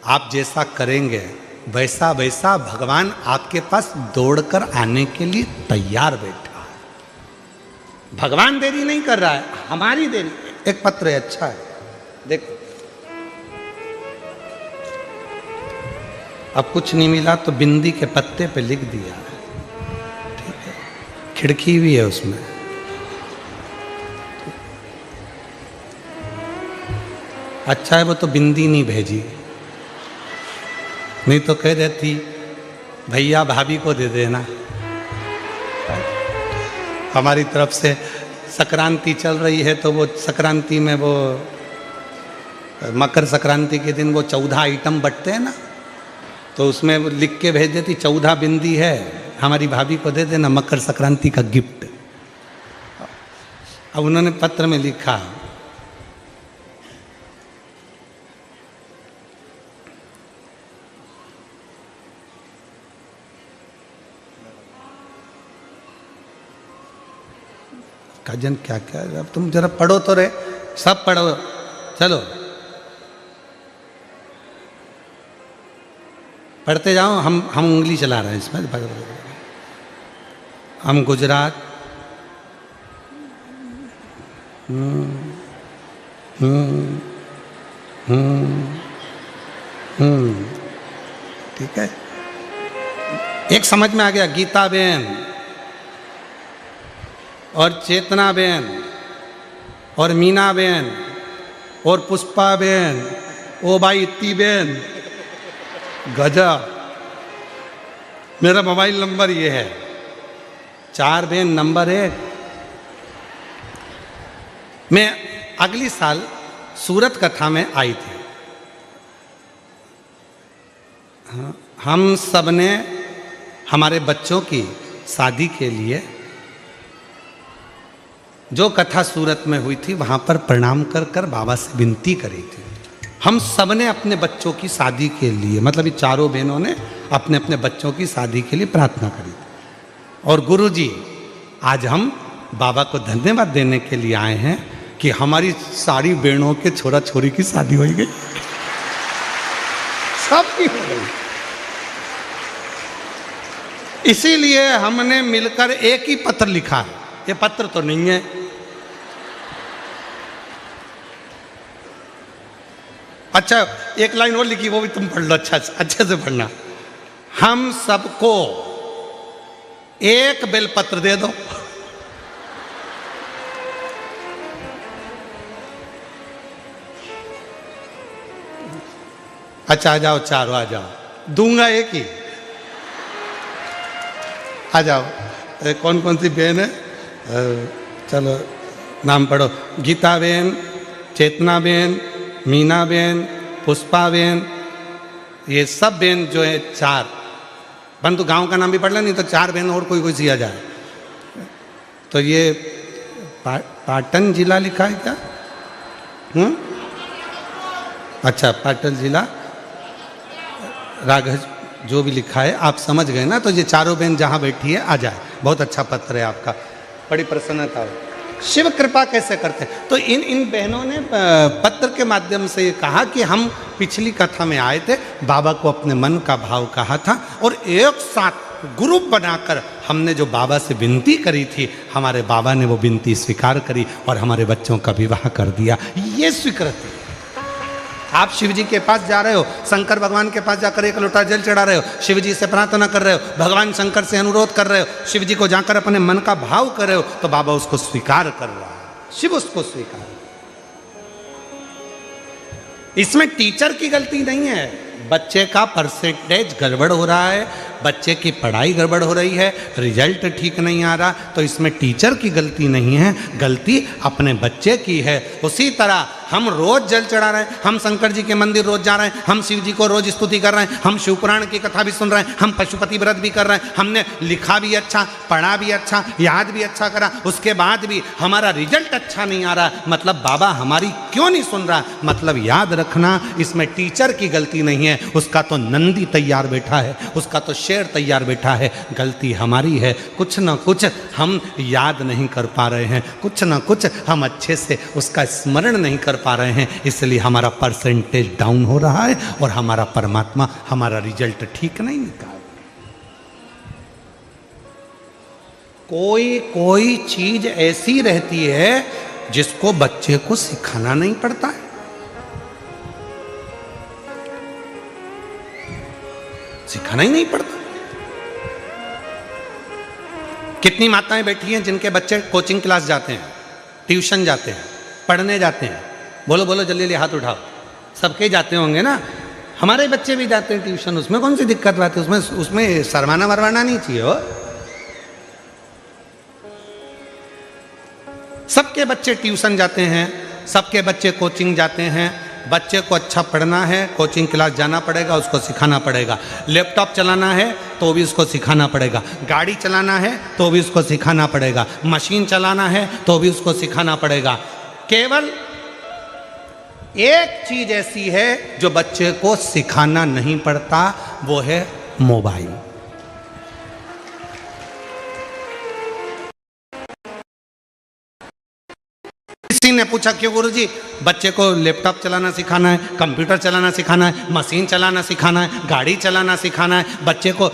आप जैसा करेंगे, वैसा वैसा भगवान आपके पास दौड़कर आने के लिए तैयार बैठा है। भगवान देरी नहीं कर रहा है, हमारी देरी। एक पत्र है, अच्छा है, देखो। अब कुछ नहीं मिला तो बिंदी के पत्ते पे लिख दिया, ठीक है। खिड़की भी है उसमें। अच्छा है वो तो बिंदी नहीं भेजी, नहीं तो कह देती भैया भाभी को दे देना। हमारी तरफ से संक्रांति चल रही है, तो वो संक्रांति में वो मकर संक्रांति के दिन वो 14 आइटम बंटते हैं ना, तो उसमें वो लिख के भेज देती 14 बिंदी है, हमारी भाभी को दे देना, मकर संक्रांति का गिफ्ट। अब उन्होंने पत्र में लिखा, काजन क्या क्या, अब तुम जरा पढ़ो तो रे, सब पढ़ो, चलो पढ़ते जाओ। हम उंगली चला रहे हैं इसमें। हम गुजरात, ठीक है, एक समझ में आ गया। गीता बेन और चेतना बेन और मीना बेन और पुष्पा बेन, ओ भाई इत्ती बेन, गजब। मेरा मोबाइल नंबर ये है 4 बेन नंबर 1। मैं अगली साल सूरत कथा में आई थी। हम सब ने हमारे बच्चों की शादी के लिए जो कथा सूरत में हुई थी वहाँ पर प्रणाम कर कर बाबा से विनती करी थी। हम सब ने अपने बच्चों की शादी के लिए, मतलब ये चारों बहनों ने अपने अपने बच्चों की शादी के लिए प्रार्थना करी थी। और गुरुजी आज हम बाबा को धन्यवाद देने के लिए आए हैं कि हमारी सारी बहनों के छोरा छोरी की शादी हो गई, सबकी हो गई। इसीलिए हमने मिलकर एक ही पत्र लिखा है। ये पत्र तो नहीं है, अच्छा एक लाइन और लिखी, वो भी तुम पढ़ लो, अच्छे से पढ़ना। हम सबको एक बेलपत्र दे दो। अच्छा आ जाओ, चारों आ जाओ, दूंगा एक ही। आ जाओ, कौन कौन सी बहन है, चलो नाम पढ़ो। गीता बहन, चेतना बहन, मीना बहन, पुष्पा बहन, ये सब बहन जो है 4। परंतु गांव का नाम भी पढ़ लें, नहीं तो 4 बहन और कोई सिया जाए। तो ये पाटन जिला लिखा है क्या? अच्छा, पाटन जिला राघव जो भी लिखा है आप समझ गए ना। तो ये चारों बहन जहाँ बैठी है आ जाए। बहुत अच्छा पत्र है आपका, बड़ी प्रसन्नता हो। शिव कृपा कैसे करते हैं? तो इन बहनों ने पत्र के माध्यम से ये कहा कि हम पिछली कथा में आए थे, बाबा को अपने मन का भाव कहा था और एक साथ ग्रुप बनाकर हमने जो बाबा से विनती करी थी, हमारे बाबा ने वो विनती स्वीकार करी और हमारे बच्चों का विवाह कर दिया। ये स्वीकृति। आप शिव जी के पास जा रहे हो, शंकर भगवान के पास जाकर एक लोटा जल चढ़ा रहे हो, शिव जी से प्रार्थना कर रहे हो, भगवान शंकर से अनुरोध कर रहे हो, शिव जी को जाकर अपने मन का भाव कर रहे हो, तो बाबा उसको स्वीकार कर रहा है, शिव उसको स्वीकार। इसमें टीचर की गलती नहीं है। बच्चे का परसेंटेज गड़बड़ हो रहा है, बच्चे की पढ़ाई गड़बड़ हो रही है, रिजल्ट ठीक नहीं आ रहा, तो इसमें टीचर की गलती नहीं है, गलती अपने बच्चे की है। उसी तरह हम रोज जल चढ़ा रहे हैं, हम शंकर जी के मंदिर रोज जा रहे हैं, हम शिव जी को रोज स्तुति कर रहे हैं, हम शिवपुराण की कथा भी सुन रहे हैं, हम पशुपति व्रत भी कर रहे हैं, हमने लिखा भी अच्छा, पढ़ा भी अच्छा, याद भी अच्छा करा, उसके बाद भी हमारा रिजल्ट अच्छा नहीं आ रहा, मतलब बाबा हमारी क्यों नहीं सुन रहा? मतलब याद रखना, इसमें टीचर की गलती नहीं है, उसका तो नंदी तैयार बैठा है, उसका तो शेर तैयार बैठा है, गलती हमारी है। कुछ ना कुछ हम याद नहीं कर पा रहे हैं, कुछ ना कुछ हम अच्छे से उसका स्मरण नहीं कर पा रहे हैं, इसलिए हमारा परसेंटेज डाउन हो रहा है और हमारा परमात्मा हमारा रिजल्ट ठीक नहीं निकाल। कोई चीज ऐसी रहती है जिसको बच्चे को सिखाना नहीं पड़ता है। सिखाना ही नहीं पड़ता। कितनी माताएं बैठी हैं जिनके बच्चे कोचिंग क्लास जाते हैं, ट्यूशन जाते हैं, पढ़ने जाते हैं? बोलो बोलो जल्दी जल्दी हाथ उठाओ। सबके जाते होंगे ना, हमारे बच्चे भी जाते हैं ट्यूशन, उसमें कौन सी दिक्कत बात है? उसमें शर्माना वरमाना नहीं चाहिए हो। सबके बच्चे ट्यूशन जाते हैं, सबके बच्चे कोचिंग जाते हैं। बच्चे को अच्छा पढ़ना है, कोचिंग क्लास जाना पड़ेगा, उसको सिखाना पड़ेगा। लैपटॉप चलाना है तो भी उसको सिखाना पड़ेगा, गाड़ी चलाना है तो भी उसको सिखाना पड़ेगा, मशीन चलाना है तो भी उसको सिखाना पड़ेगा। केवल एक चीज ऐसी है जो बच्चे को सिखाना नहीं पड़ता, वो है मोबाइल। किसी ने पूछा क्यों गुरुजी, बच्चे को लैपटॉप चलाना सिखाना है, कंप्यूटर चलाना सिखाना है, मशीन चलाना सिखाना है, गाड़ी चलाना सिखाना है, बच्चे को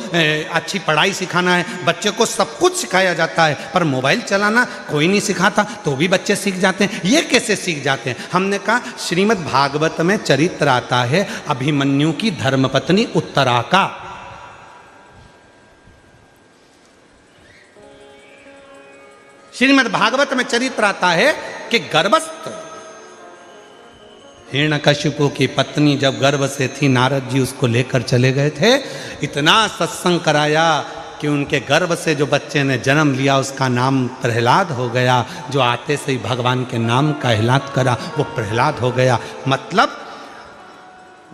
अच्छी पढ़ाई सिखाना है, बच्चे को सब कुछ सिखाया जाता है, पर मोबाइल चलाना कोई नहीं सिखाता, तो भी बच्चे सीख जाते हैं। ये कैसे सीख जाते हैं? हमने कहा श्रीमद् भागवत में चरित्र आता है अभिमन्यु की धर्मपत्नी उत्तरा का। श्रीमद् भागवत में चरित्र आता है कि गर्भस्थ हिरण्यकशिपु की पत्नी जब गर्भ से थी, नारद जी उसको लेकर चले गए थे, इतना सत्संग कराया कि उनके गर्भ से जो बच्चे ने जन्म लिया उसका नाम प्रहलाद हो गया। जो आते से ही भगवान के नाम का एहलाद करा वो प्रहलाद हो गया। मतलब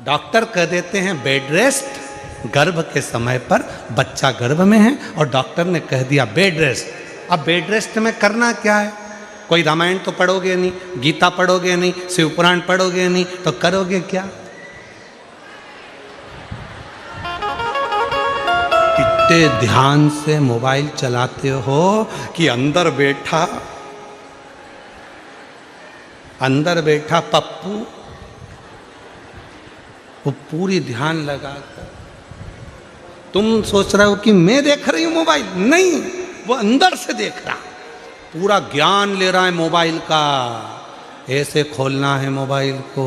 डॉक्टर कह देते हैं बेड रेस्ट गर्भ के समय पर, बच्चा गर्भ में है और डॉक्टर ने कह दिया बेड रेस्ट। अब बेड रेस्ट में करना क्या है? कोई रामायण तो पढ़ोगे नहीं, गीता पढ़ोगे नहीं, शिव पुराण पढ़ोगे नहीं, तो करोगे क्या? इतने ध्यान से मोबाइल चलाते हो कि अंदर बैठा पप्पू वो पूरी ध्यान लगाकर, तुम सोच रहे हो कि मैं देख रही हूं मोबाइल, नहीं, वो अंदर से देख रहा, पूरा ज्ञान ले रहा है मोबाइल का। ऐसे खोलना है मोबाइल को,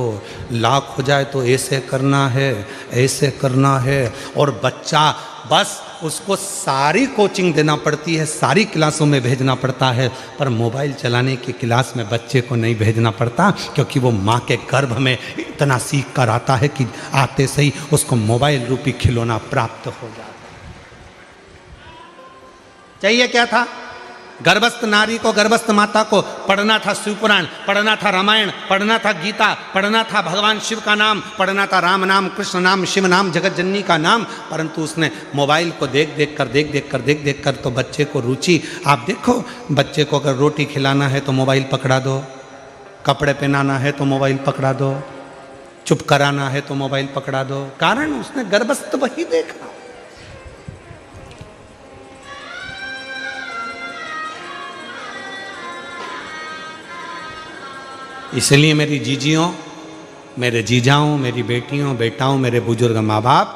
लॉक हो जाए तो ऐसे करना है, ऐसे करना है। और बच्चा बस उसको सारी कोचिंग देना पड़ती है, सारी क्लासों में भेजना पड़ता है, पर मोबाइल चलाने की क्लास में बच्चे को नहीं भेजना पड़ता, क्योंकि वो माँ के गर्भ में इतना सीख कर आता है कि आते से ही उसको मोबाइल रूपी खिलौना प्राप्त हो जाता है। चाहिए क्या था? गर्भस्थ नारी को, गर्भस्थ माता को पढ़ना था शिव पुराण, पढ़ना था रामायण, पढ़ना था गीता, पढ़ना था भगवान शिव का नाम, पढ़ना था राम नाम, कृष्ण नाम, शिव नाम, जगत जननी का नाम, परंतु उसने मोबाइल को देख देख कर तो बच्चे को रुचि। आप देखो, बच्चे को अगर रोटी खिलाना है तो मोबाइल पकड़ा दो, कपड़े पहनाना है तो मोबाइल पकड़ा दो, चुप कराना है तो मोबाइल पकड़ा दो। कारण उसने गर्भस्थ वही देखा। इसलिए मेरी जीजियों, मेरे जीजाओं, मेरी बेटियों, बेटाओं, मेरे बुजुर्ग माँ बाप,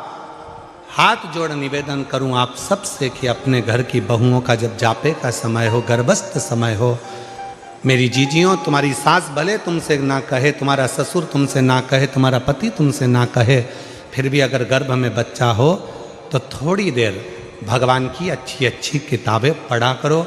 हाथ जोड़ निवेदन करूं आप सबसे कि अपने घर की बहुओं का जब जापे का समय हो, गर्भस्थ समय हो, मेरी जीजियों, तुम्हारी सास भले तुमसे ना कहे, तुम्हारा ससुर तुमसे ना कहे, तुम्हारा पति तुमसे ना कहे, फिर भी अगर गर्भ में बच्चा हो तो थोड़ी देर भगवान की अच्छी अच्छी किताबें पढ़ा करो।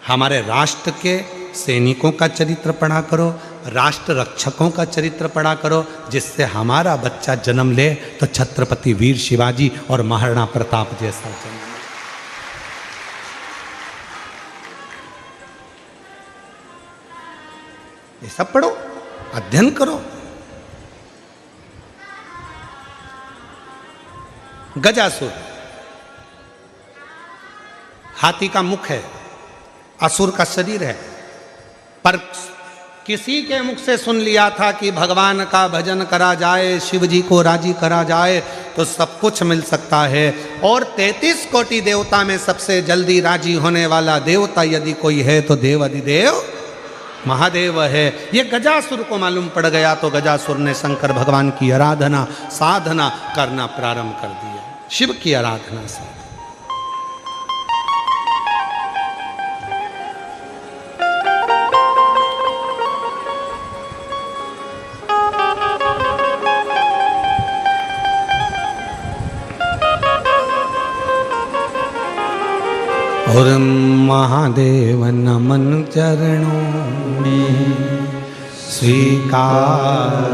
हमारे राष्ट्र के सैनिकों का चरित्र पढ़ा करो, राष्ट्र रक्षकों का चरित्र पढ़ा करो, जिससे हमारा बच्चा जन्म ले तो छत्रपति वीर शिवाजी और महाराणा प्रताप जैसा जन्म। ये सब पढ़ो, अध्ययन करो। गजासुर हाथी का मुख है, असुर का शरीर है, पर किसी के मुख से सुन लिया था कि भगवान का भजन करा जाए, शिव जी को राजी करा जाए तो सब कुछ मिल सकता है। और 33 कोटि देवता में सबसे जल्दी राजी होने वाला देवता यदि कोई है तो देव अधिदेव महादेव है। ये गजासुर को मालूम पड़ गया तो गजासुर ने शंकर भगवान की आराधना साधना करना प्रारंभ कर दिया, शिव की आराधना से। और महादेव नमन चरणों में स्वीकार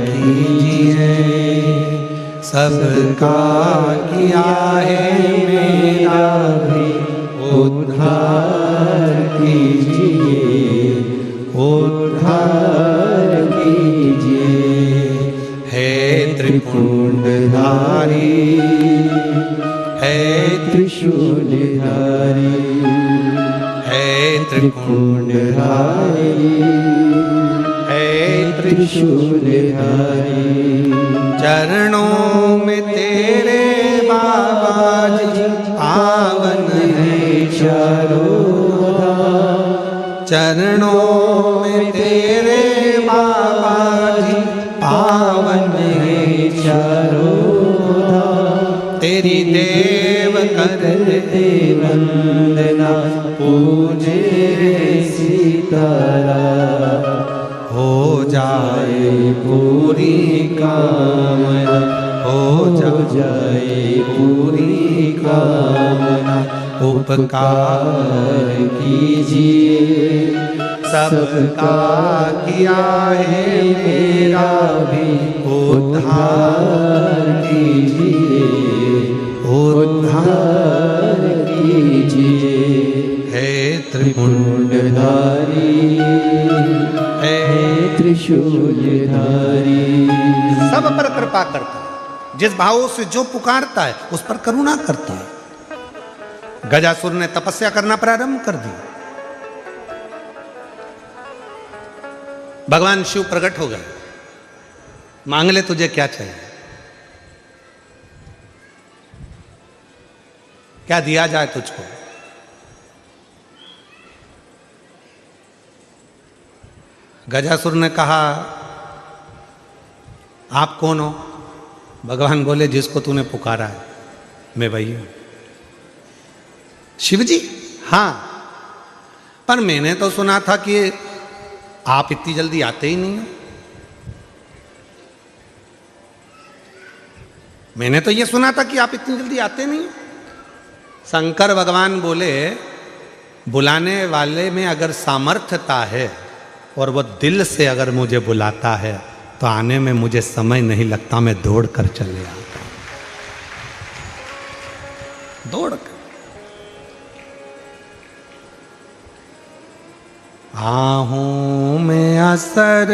कीजिए, सबका किया है मेरा भी उद्धार कीजिए, उद्धार कीजिए। है त्रिपुंडधारी, है त्रिशूलधारी, है त्रिपुंडधारी, है त्रिशूलधारी। चरणों में तेरे बाबा जी पावन है चारों धाम, चरणों में तेरे बाबा जी पावन है चारों धाम। तेरी देव करते वंदना पूजे सीतारा। हो जाए पूरी कामना हो जाए पूरी कामना। उपकार कीजिए सबका किया है मेरा भी उद्धार कीजिए उद्धार कीजिए। है त्रिपुंडधारी है त्रिशूलधारी। सब पर कृपा करता है, जिस भाव से जो पुकारता है उस पर करुणा करता है। गजासुर ने तपस्या करना प्रारंभ कर दी। भगवान शिव प्रकट हो गए, मांग ले तुझे क्या चाहिए, क्या दिया जाए तुझको। गजासुर ने कहा आप कौन हो। भगवान बोले जिसको तूने पुकारा है मैं वही हूं। शिव जी हाँ, पर मैंने तो सुना था कि आप इतनी जल्दी आते ही नहीं हो। मैंने तो ये सुना था कि आप इतनी जल्दी आते नहीं हो। शंकर भगवान बोले बुलाने वाले में अगर सामर्थ्यता है और वो दिल से अगर मुझे बुलाता है तो आने में मुझे समय नहीं लगता, मैं दौड़ कर चले आता हूं, दौड़ कर। आहूं में असर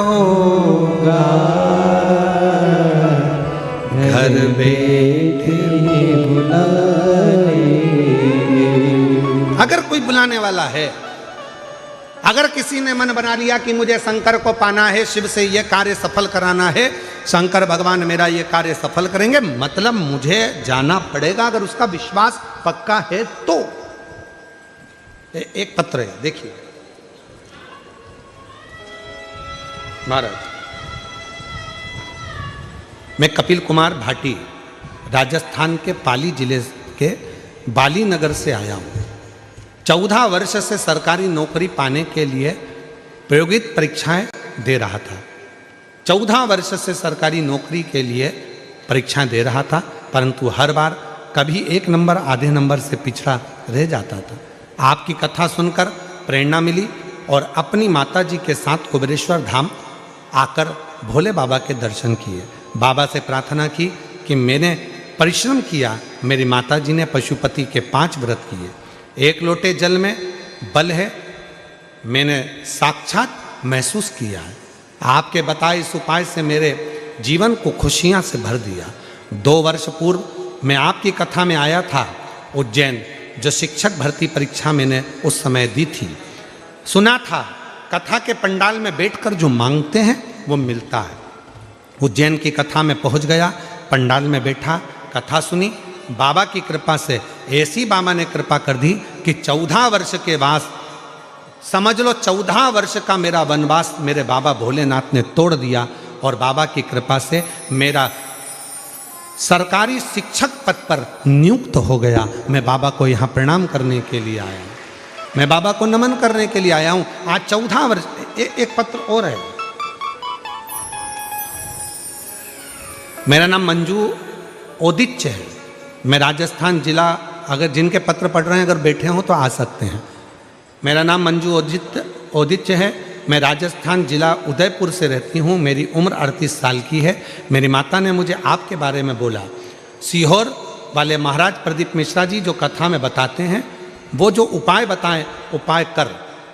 होगा घर बैठे बुलाने। अगर कोई बुलाने वाला है, अगर किसी ने मन बना लिया कि मुझे शंकर को पाना है, शिव से यह कार्य सफल कराना है, शंकर भगवान मेरा यह कार्य सफल करेंगे, मतलब मुझे जाना पड़ेगा। अगर उसका विश्वास पक्का है तो एक पत्र है, देखिए महाराज। मैं कपिल कुमार भाटी राजस्थान के पाली जिले के बाली नगर से आया हूँ। 14 वर्ष से सरकारी नौकरी पाने के लिए प्रायोगिक परीक्षाएं दे रहा था। 14 वर्ष से सरकारी नौकरी के लिए परीक्षाएं दे रहा था, परंतु हर बार कभी 1 नंबर आधे नंबर से पिछड़ा रह जाता था। आपकी कथा सुनकर प्रेरणा मिली और अपनी माता जी के साथ कुबेरेश्वर धाम आकर भोले बाबा के दर्शन किए। बाबा से प्रार्थना की कि मैंने परिश्रम किया, मेरी माता जी ने पशुपति के 5 व्रत किए, 1 लोटे जल में बल है, मैंने साक्षात महसूस किया है। आपके बताए इस उपाय से मेरे जीवन को खुशियां से भर दिया। 2 वर्ष पूर्व मैं आपकी कथा में आया था उज्जैन, जो शिक्षक भर्ती परीक्षा मैंने उस समय दी थी। सुना था कथा के पंडाल में बैठकर जो मांगते हैं वो मिलता है। उज्जैन की कथा में पहुंच गया, पंडाल में बैठा, कथा सुनी। बाबा की कृपा से ऐसी बाबा ने कृपा कर दी कि 14 वर्ष के बाद, समझ लो 14 वर्ष का मेरा वनवास मेरे बाबा भोलेनाथ ने तोड़ दिया और बाबा की कृपा से मेरा सरकारी शिक्षक पद पर नियुक्त हो गया। मैं बाबा को यहाँ प्रणाम करने के लिए आया हूँ, मैं बाबा को नमन करने के लिए आया हूँ। आज 14 वर्ष। एक पत्र और है। मेरा नाम मंजू ओदिच्य है, मैं राजस्थान जिला, अगर जिनके पत्र पढ़ रहे हैं अगर बैठे हों तो आ सकते हैं। मेरा नाम मंजू ओदिच्य है, मैं राजस्थान जिला उदयपुर से रहती हूँ। मेरी उम्र 38 साल की है। मेरी माता ने मुझे आपके बारे में बोला। सीहोर वाले महाराज प्रदीप मिश्रा जी जो कथा में बताते हैं, वो जो उपाय बताएं, उपाय कर,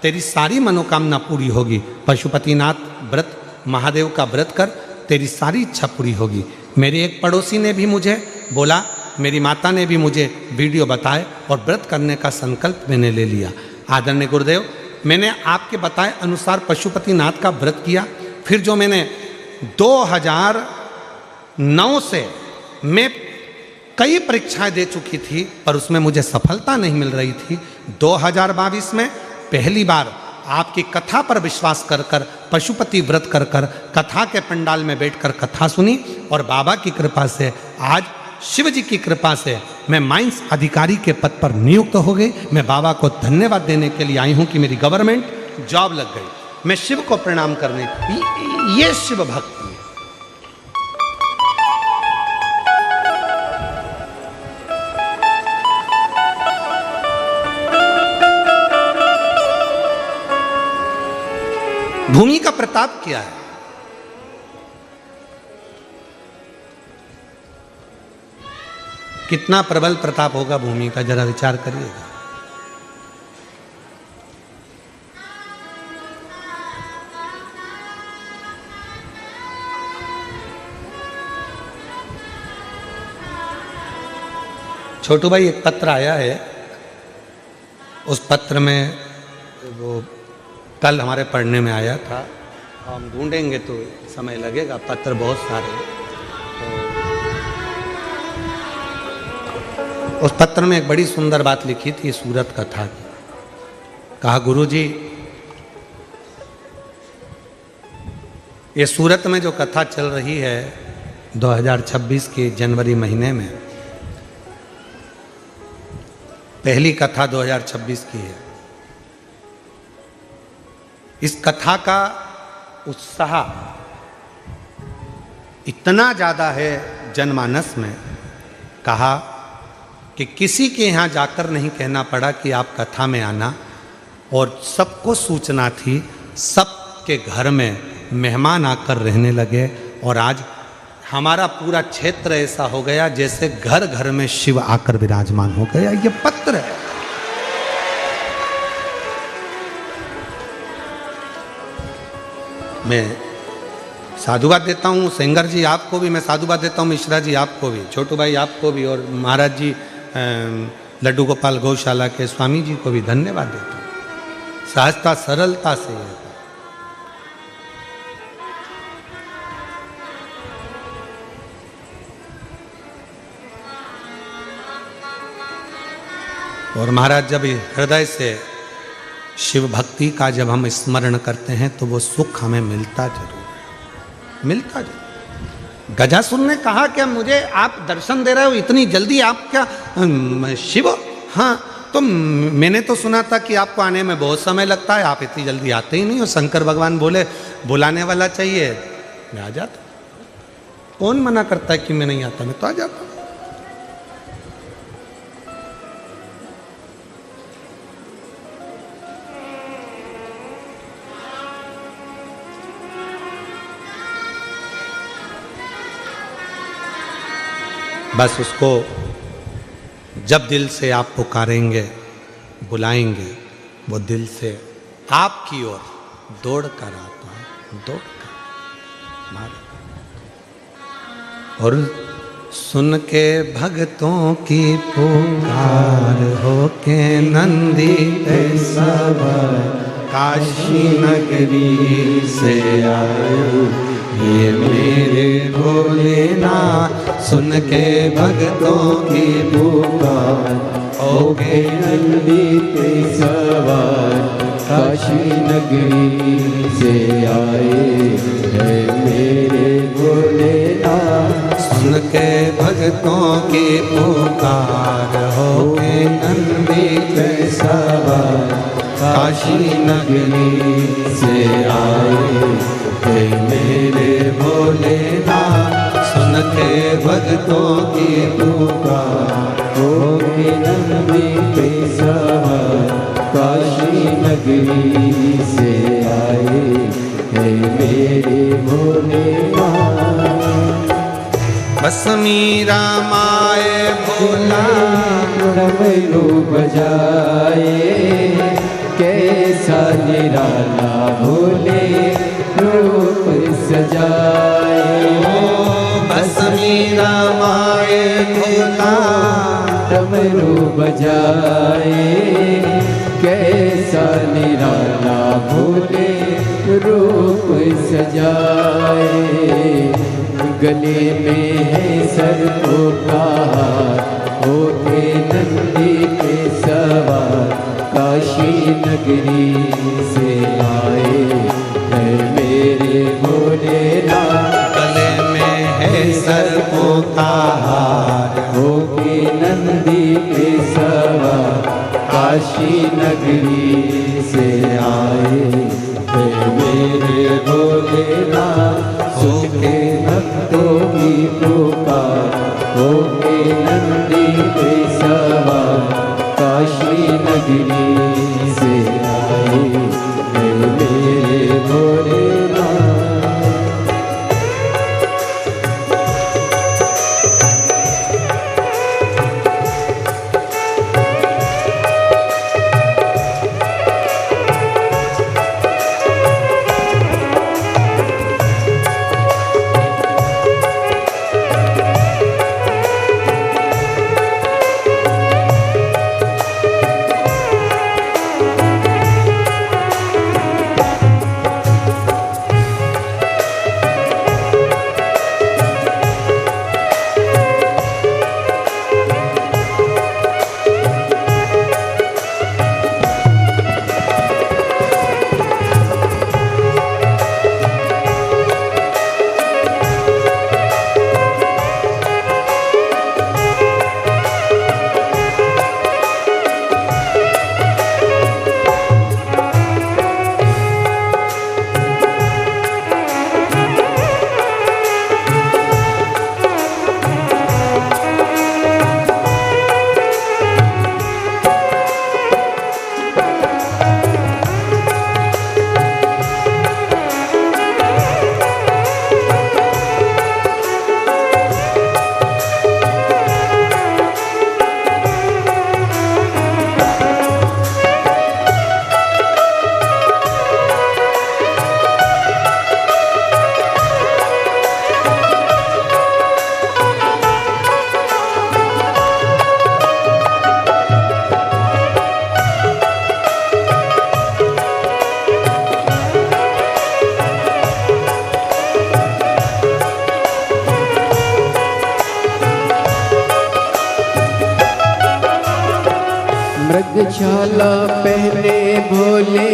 तेरी सारी मनोकामना पूरी होगी। पशुपतिनाथ व्रत, महादेव का व्रत कर, तेरी सारी इच्छा पूरी होगी। मेरे एक पड़ोसी ने भी मुझे बोला, मेरी माता ने भी मुझे वीडियो बताए और व्रत करने का संकल्प मैंने ले लिया। आदरणीय गुरुदेव, मैंने आपके बताए अनुसार पशुपतिनाथ का व्रत किया। फिर जो मैंने 2009 से मैं कई परीक्षाएं दे चुकी थी पर उसमें मुझे सफलता नहीं मिल रही थी। 2022 में पहली बार आपकी कथा पर विश्वास कर कर, पशुपति व्रत कर कर, कथा के पंडाल में बैठकर कथा सुनी और बाबा की कृपा से आज शिव जी की कृपा से मैं माइंस अधिकारी के पद पर नियुक्त हो गई। मैं बाबा को धन्यवाद देने के लिए आई हूं कि मेरी गवर्नमेंट जॉब लग गई। मैं शिव को प्रणाम करने, ये शिव भक्ति है। भूमि का प्रताप क्या है? कितना प्रबल प्रताप होगा भूमि का, जरा विचार करिएगा। छोटू भाई, एक पत्र आया है, उस पत्र में वो कल हमारे पढ़ने में आया था, हम ढूंढेंगे तो समय लगेगा, पत्र बहुत सारे हैं। तो उस पत्र में एक बड़ी सुंदर बात लिखी थी सूरत कथा की। कहा, गुरुजी, ये सूरत में जो कथा चल रही है 2026 के जनवरी महीने में, पहली कथा 2026 की है। इस कथा का उत्साह इतना ज़्यादा है जनमानस में, कहा कि किसी के यहाँ जाकर नहीं कहना पड़ा कि आप कथा में आना, और सबको सूचना थी, सबके घर में मेहमान आकर रहने लगे। और आज हमारा पूरा क्षेत्र ऐसा हो गया जैसे घर घर में शिव आकर विराजमान हो गया। ये पत्र है। मैं साधुवाद देता हूँ सेंगर जी आपको भी, मैं साधुवाद देता हूँ मिश्रा जी आपको भी, छोटू भाई आपको भी, और महाराज जी लड्डू गोपाल गौशाला के स्वामी जी को भी धन्यवाद देता हूँ। सहजता सरलता से है। और महाराज जब हृदय से शिव भक्ति का जब हम स्मरण करते हैं तो वो सुख हमें मिलता जरूर है, मिलता जरूर। गजासुर ने कहा कि मुझे आप दर्शन दे रहे हो इतनी जल्दी, आप क्या शिव? हाँ, तो मैंने तो सुना था कि आपको आने में बहुत समय लगता है, आप इतनी जल्दी आते ही नहीं हो। शंकर भगवान बोले, बुलाने वाला चाहिए, मैं आ जाता। कौन मना करता है कि मैं नहीं आता? मैं तो आ जाता। बस उसको जब दिल से आप पुकारेंगे, बुलाएंगे, वो दिल से आपकी ओर दौड़ कर आता है, दौड़ कर। और सुन के भक्तों की पुकार हो के नंदी पे सवार, काशी नगरी से आयो ये मेरे भोलेनाथ। सुन के भक्तों की पुकार हो के नंदी पे सवार, काशी नगरी से आए है मेरे भोलेनाथ। सुन के भक्तों की पुकार हो के नंदी पे सवार, काशी नगरी से आए हे मेरे भोलेनाथ। सुन के भक्तों की पुकार हो के नंदी पे सवार, काशी नगरी से आए हे मेरे भोलेनाथ। बस मीरा माए भोला डमरू बजाए, कैसा निराला भोले रूप सजाए। बस मीरा माए भोला डमरू बजाए, कैसा निराला भोले रूप सजाए। गले में है सर्पों का हार, होके नंदी पे सवार, काशी नगरी से भक्तों की पुकार, हो के नंदी पे सवार, काशी नगरी से आए मेरे भोलेनाथ। मृगछाला पहने भोले,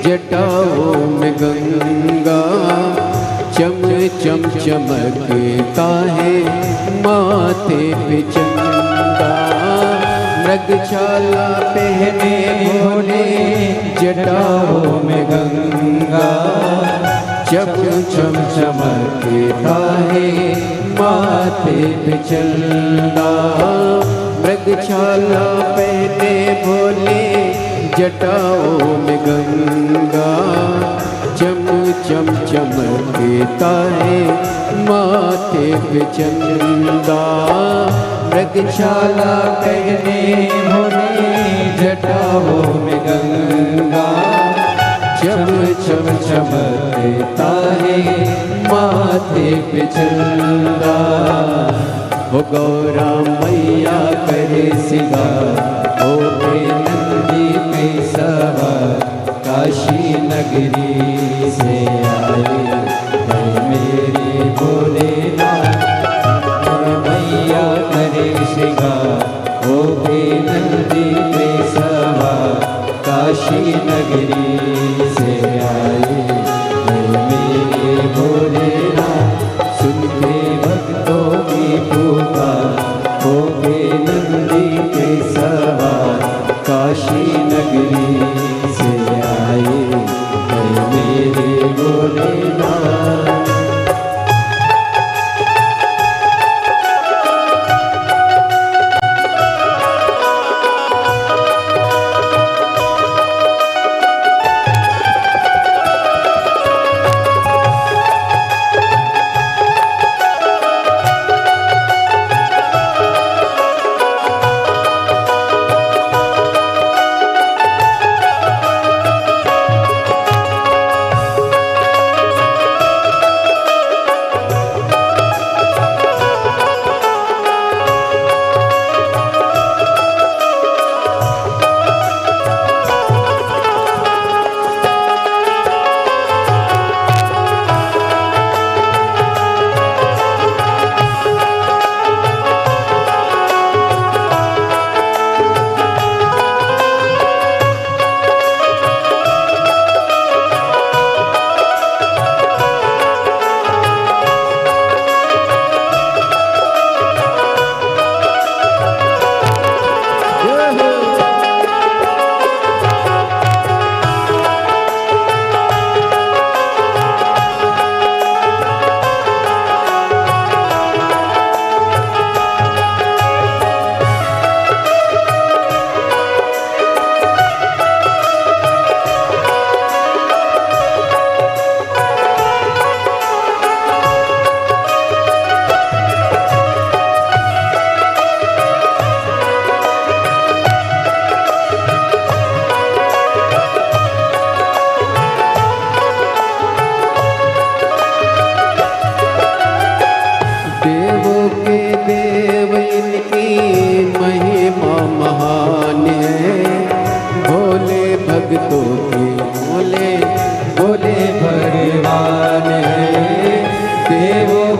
जटाओं में गंगा, चम चम चमकता है माथे पे चंदा। मृगछाला पहने भोले, जटाओं में गंगा, चम चम चमकता है माथे पे चंदा। मृगछाला पहने भोले, जटाओं में गंगा, चम चम चमकता है माथे पे चंदा। मृगछाला पहने भोले, जटाओं में गंगा, चम चम चमकता है माथे पे चंदा। हो गौरा मैया करे सिंगार, हो के नंदी पे सवार, काशी नगरी से आए मेरे भोलेनाथ। मैया करे सिंगार, हो के नंदी पे सवार, काशी नगरी से आए मेरे भोलेनाथ। सुन के भक्तों की पुकार, हो के नंदी पे सवार, काशी नगरी से आए मेरे भोलेनाथ।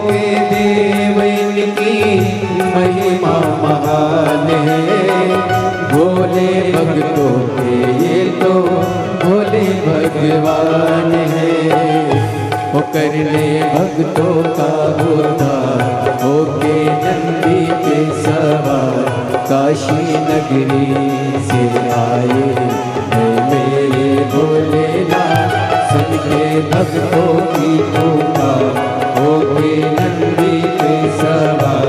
के देव इनकी महिमा महान है। भोले भक्तों के ये तो भोले भगवान है। वो करने भक्तों का उद्धार होके नंदी पे सवार काशी नगरी से आए हैं मेरे भोलेनाथ। सुन के भक्तों की पुकार होके नंदी पे सवार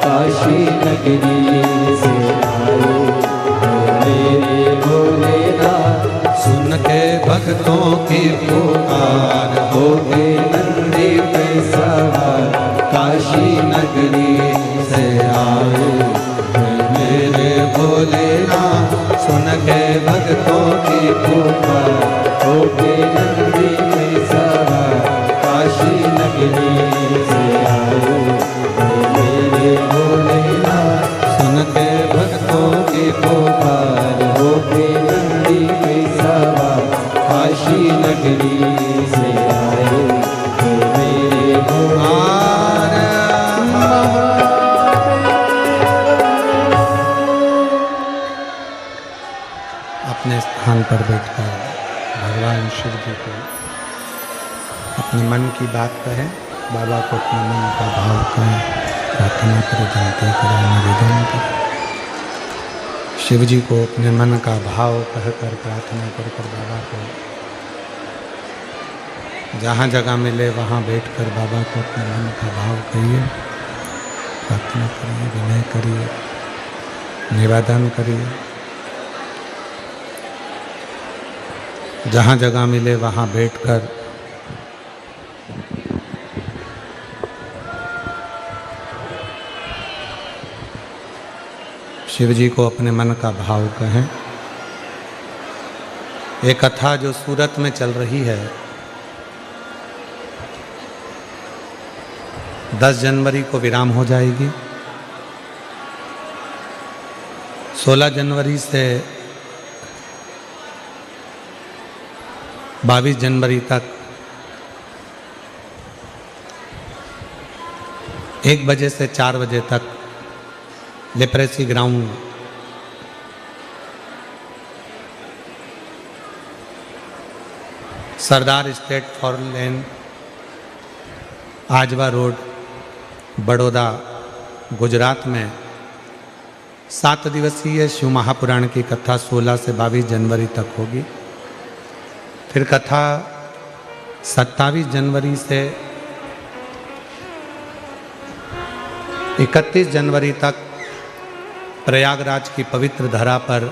काशी नगरी से आए हैं मेरे भोलेनाथ। सुन के भक्तों की पुकार होके नंदी पे सवार काशी नगरी से आए मेरे भोलेनाथ। सुन के भक्तों की पुकार होके नंदी पे सवार काशी नगरी से आए मेरे भोलेनाथ। सुन के भक्तों की पुकार होके नंदी पे सवार काशी नगरी से आए मेरे भोलेनाथ। अपने स्थान पर बैठकर भगवान शिव जी को अपने मन की बात कहें, बाबा को अपने मन का भाव करें, प्रार्थना करें, विनती करें, निवेदन करें। शिव जी को अपने मन का भाव कहकर प्रार्थना कर बाबा को जहाँ जगह मिले वहाँ बैठकर बाबा को अपने मन का भाव कहिए, प्रार्थना करिए, विनय करिए, निवेदन करिए। जहाँ जगह मिले वहाँ बैठकर शिव जी को अपने मन का भाव कहें। ये कथा जो सूरत में चल रही है, 10 जनवरी को विराम हो जाएगी। 16 जनवरी से 22 जनवरी तक 1 बजे से 4 बजे तक लेप्रेसी ग्राउंड सरदार स्टेट फॉरेन लैंड, आजवा रोड, बड़ौदा, गुजरात में 7 दिवसीय शिव महापुराण की कथा 16 से 22 जनवरी तक होगी। फिर कथा 27 जनवरी से 31 जनवरी तक प्रयागराज की पवित्र धरा पर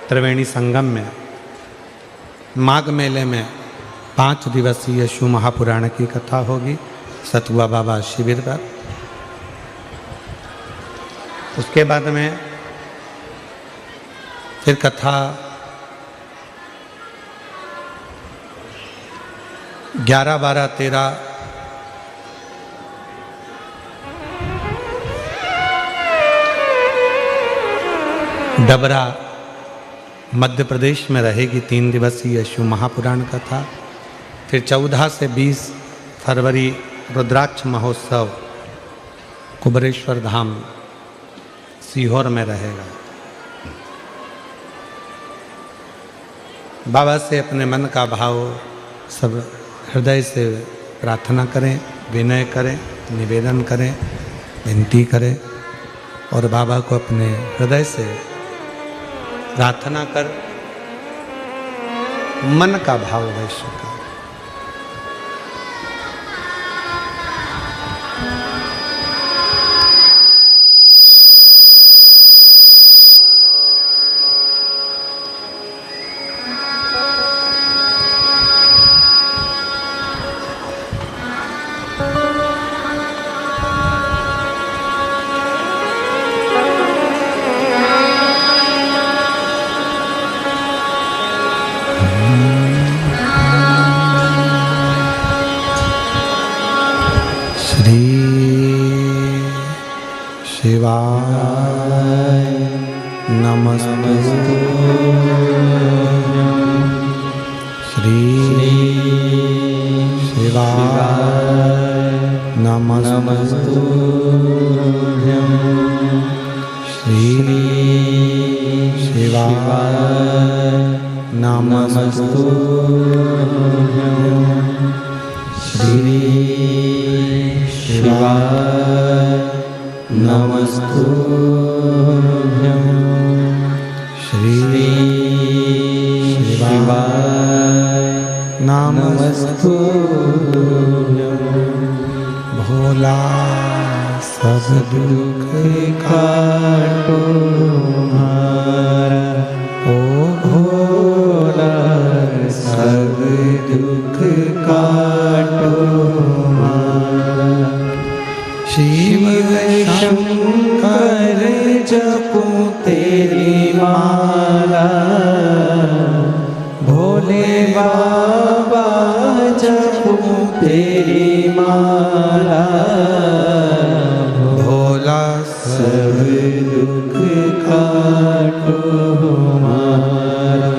त्रिवेणी संगम में माघ मेले में 5 दिवसीय शिव महापुराण की कथा होगी सतुआ बाबा शिविर पर। उसके बाद में फिर कथा 11, 12, 13 डबरा मध्य प्रदेश में रहेगी 3 दिवसीय शिव महापुराण कथा। फिर 14 से 20 फरवरी रुद्राक्ष महोत्सव कुबरेश्वर धाम सीहोर में रहेगा। बाबा से अपने मन का भाव सब हृदय से प्रार्थना करें, विनय करें, निवेदन करें, विनती करें और बाबा को अपने हृदय से प्रार्थना कर मन का भाव वैश्य करें। शिवाय नमस्तु। श्री शिवाय नमस्तु। नमस्तुभ्यं श्री शिवाय नमस्तुभ्यं श्री शिवाय नमस्तुभ्यं श्री शिवाय नमस्तुभ्यं भोला सब दुख काटो हमारा ओ भोला सब दुख काटो हमारा शिव शंकर जपूं तेरी माला भोले बाबा जपूं तेरी माला भोला सब दुख काटो हमारा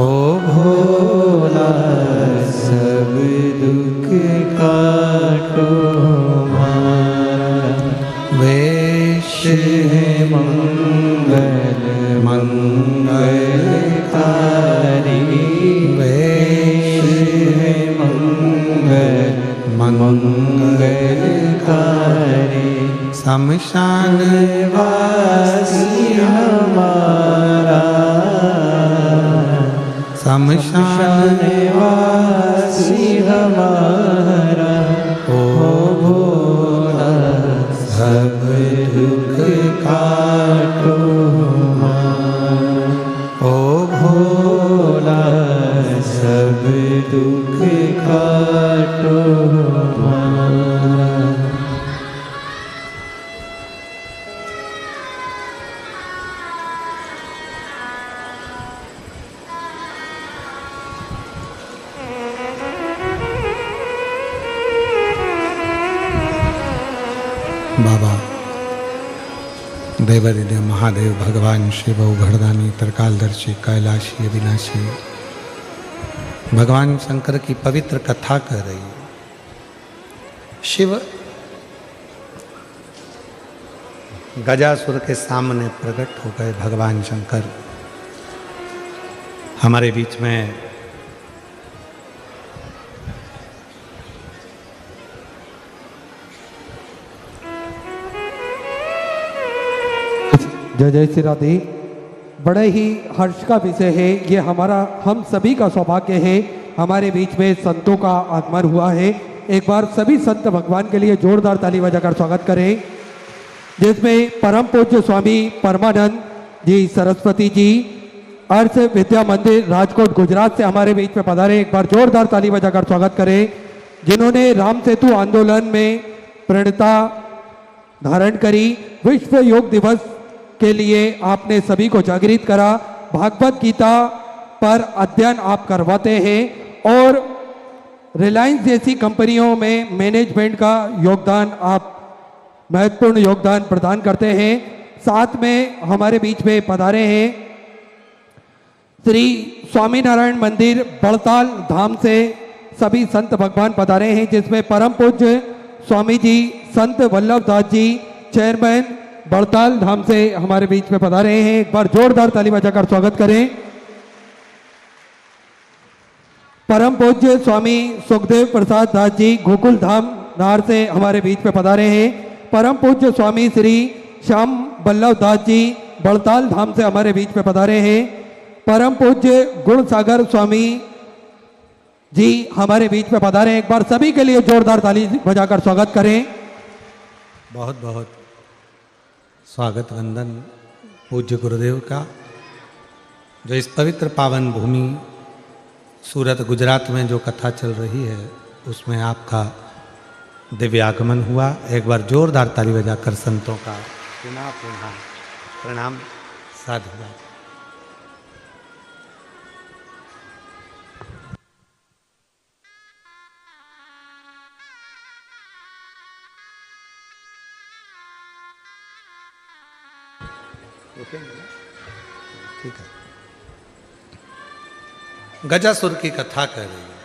ओ भोला सब दुख काटो हमारा वेश है मंगल मंगलकारी वेश है मंगल मंगलकारी शमशान वासी हमारा शमशान वासी हमारा ओ भोला सब दुख काटो हमारा ओ भोला सब दुख काटो हमारा बाबा देवरिद्य महादेव भगवान शिव उघड़दानी त्रिकालदर्शी कैलाशी अविनाशी भगवान शंकर की पवित्र कथा कर रही है। शिव गजासुर के सामने प्रकट हो गए। भगवान शंकर हमारे बीच में जय जय श्री राधे। बड़े ही हर्ष का विषय है ये, हमारा हम सभी का सौभाग्य है। हमारे बीच में संतों का आगमन हुआ है। एक बार सभी संत भगवान के लिए जोरदार ताली बजाकर स्वागत करें, जिसमें परम पूज्य स्वामी परमानंद जी सरस्वती जी अर्थ विद्या मंदिर राजकोट गुजरात से हमारे बीच में पधारे। एक बार जोरदार ताली बजाकर स्वागत करें, जिन्होंने राम सेतु आंदोलन में प्रणता धारण करी। विश्व योग दिवस के लिए आपने सभी को जागृत करा। भागवत गीता पर अध्ययन आप करवाते हैं और रिलायंस जैसी कंपनियों में मैनेजमेंट का योगदान आप महत्वपूर्ण योगदान प्रदान करते हैं। साथ में हमारे बीच में पधारे हैं श्री स्वामीनारायण मंदिर बड़ताल धाम से सभी संत भगवान पधारे हैं, जिसमें परम पूज्य स्वामी जी संत वल्लभ दास जी चेयरमैन बड़ताल धाम से हमारे बीच में पधारे हैं। एक बार जोरदार ताली बजाकर स्वागत करें। परम पूज्य स्वामी सुखदेव प्रसाद दास जी गोकुल धाम नार से हमारे बीच में पधारे हैं। परम पूज्य स्वामी श्री श्याम बल्लभ दास जी बड़ताल धाम से हमारे बीच में पधारे हैं। परम पूज्य गुण सागर स्वामी जी हमारे बीच में पधारे हैं। एक बार सभी के लिए जोरदार ताली बजाकर स्वागत करें। बहुत बहुत स्वागत वंदन पूज्य गुरुदेव का, जो इस पवित्र पावन भूमि सूरत गुजरात में जो कथा चल रही है उसमें आपका दिव्य आगमन हुआ। एक बार जोरदार ताली बजाकर संतों का पुनः पुनः प्रणाम साधुवाद। ठीक है। गजासुर की कथा कर रही है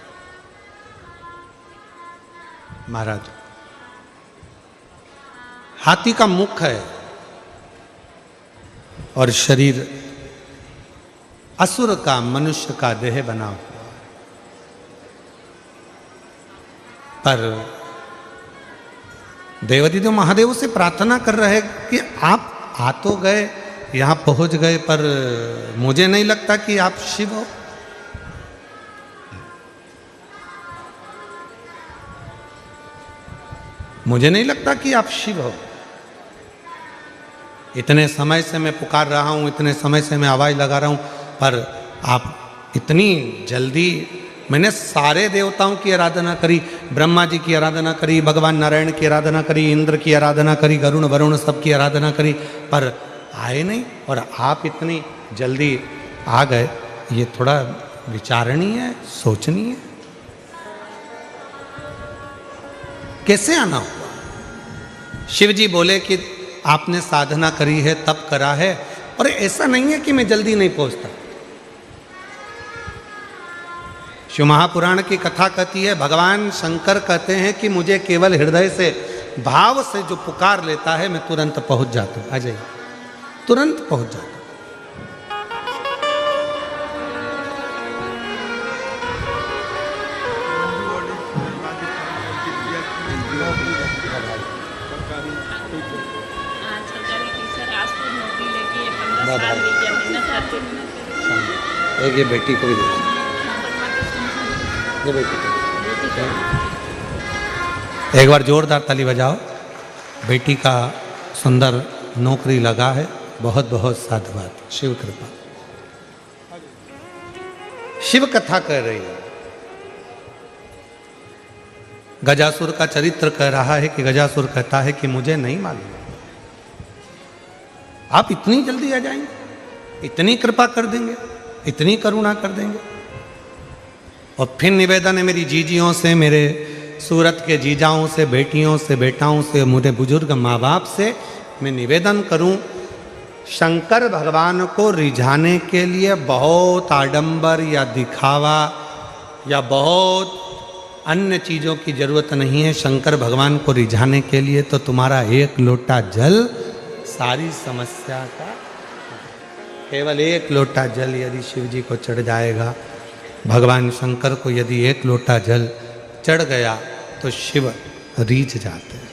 महाराज। हाथी का मुख है और शरीर असुर का, मनुष्य का देह बना हुआ। पर देवादिदेव महादेव से प्रार्थना कर रहे कि आप आ तो गए, यहां पहुंच गए, पर मुझे नहीं लगता कि आप शिव हो। मुझे नहीं लगता कि आप शिव हो। इतने समय से मैं पुकार रहा हूं, इतने समय से मैं आवाज लगा रहा हूं, पर आप इतनी जल्दी, मैंने सारे देवताओं की आराधना करी, ब्रह्मा जी की आराधना करी, भगवान नारायण की आराधना करी, इंद्र की आराधना करी, गरुण वरुण सबकी आराधना करी, पर आए नहीं, और आप इतनी जल्दी आ गए। ये थोड़ा विचारणीय है, सोचनीय है। कैसे आना हुआ? शिव जी बोले कि आपने साधना करी है, तप करा है, और ऐसा नहीं है कि मैं जल्दी नहीं पहुंचता। शिव महापुराण की कथा कहती है, भगवान शंकर कहते हैं कि मुझे केवल हृदय से, भाव से जो पुकार लेता है, मैं तुरंत पहुंच जाता हूं। आ जाइए, तुरंत पहुंच जाता हूं। एक ये बेटी को भी दे, ये बेटी को। एक बार जोरदार ताली बजाओ। बेटी का सुंदर नौकरी लगा है, बहुत बहुत साधुवाद, शिव कृपा। शिव कथा कह रही है। गजासुर का चरित्र कह रहा है कि गजासुर कहता है कि मुझे नहीं मालूम, आप इतनी जल्दी आ जाएंगे, इतनी कृपा कर देंगे, इतनी करुणा कर देंगे। और फिर निवेदन है मेरी जीजियों से, मेरे सूरत के जीजाओं से, बेटियों से, बेटाओं से, मुझे बुजुर्ग माँ बाप से मैं निवेदन करूं, शंकर भगवान को रिझाने के लिए बहुत आडंबर या दिखावा या बहुत अन्य चीज़ों की जरूरत नहीं है। शंकर भगवान को रिझाने के लिए तो तुम्हारा एक लोटा जल सारी समस्या का, केवल एक लोटा जल यदि शिव जी को चढ़ जाएगा, भगवान शंकर को यदि एक लोटा जल चढ़ गया तो शिव रीझ जाते हैं।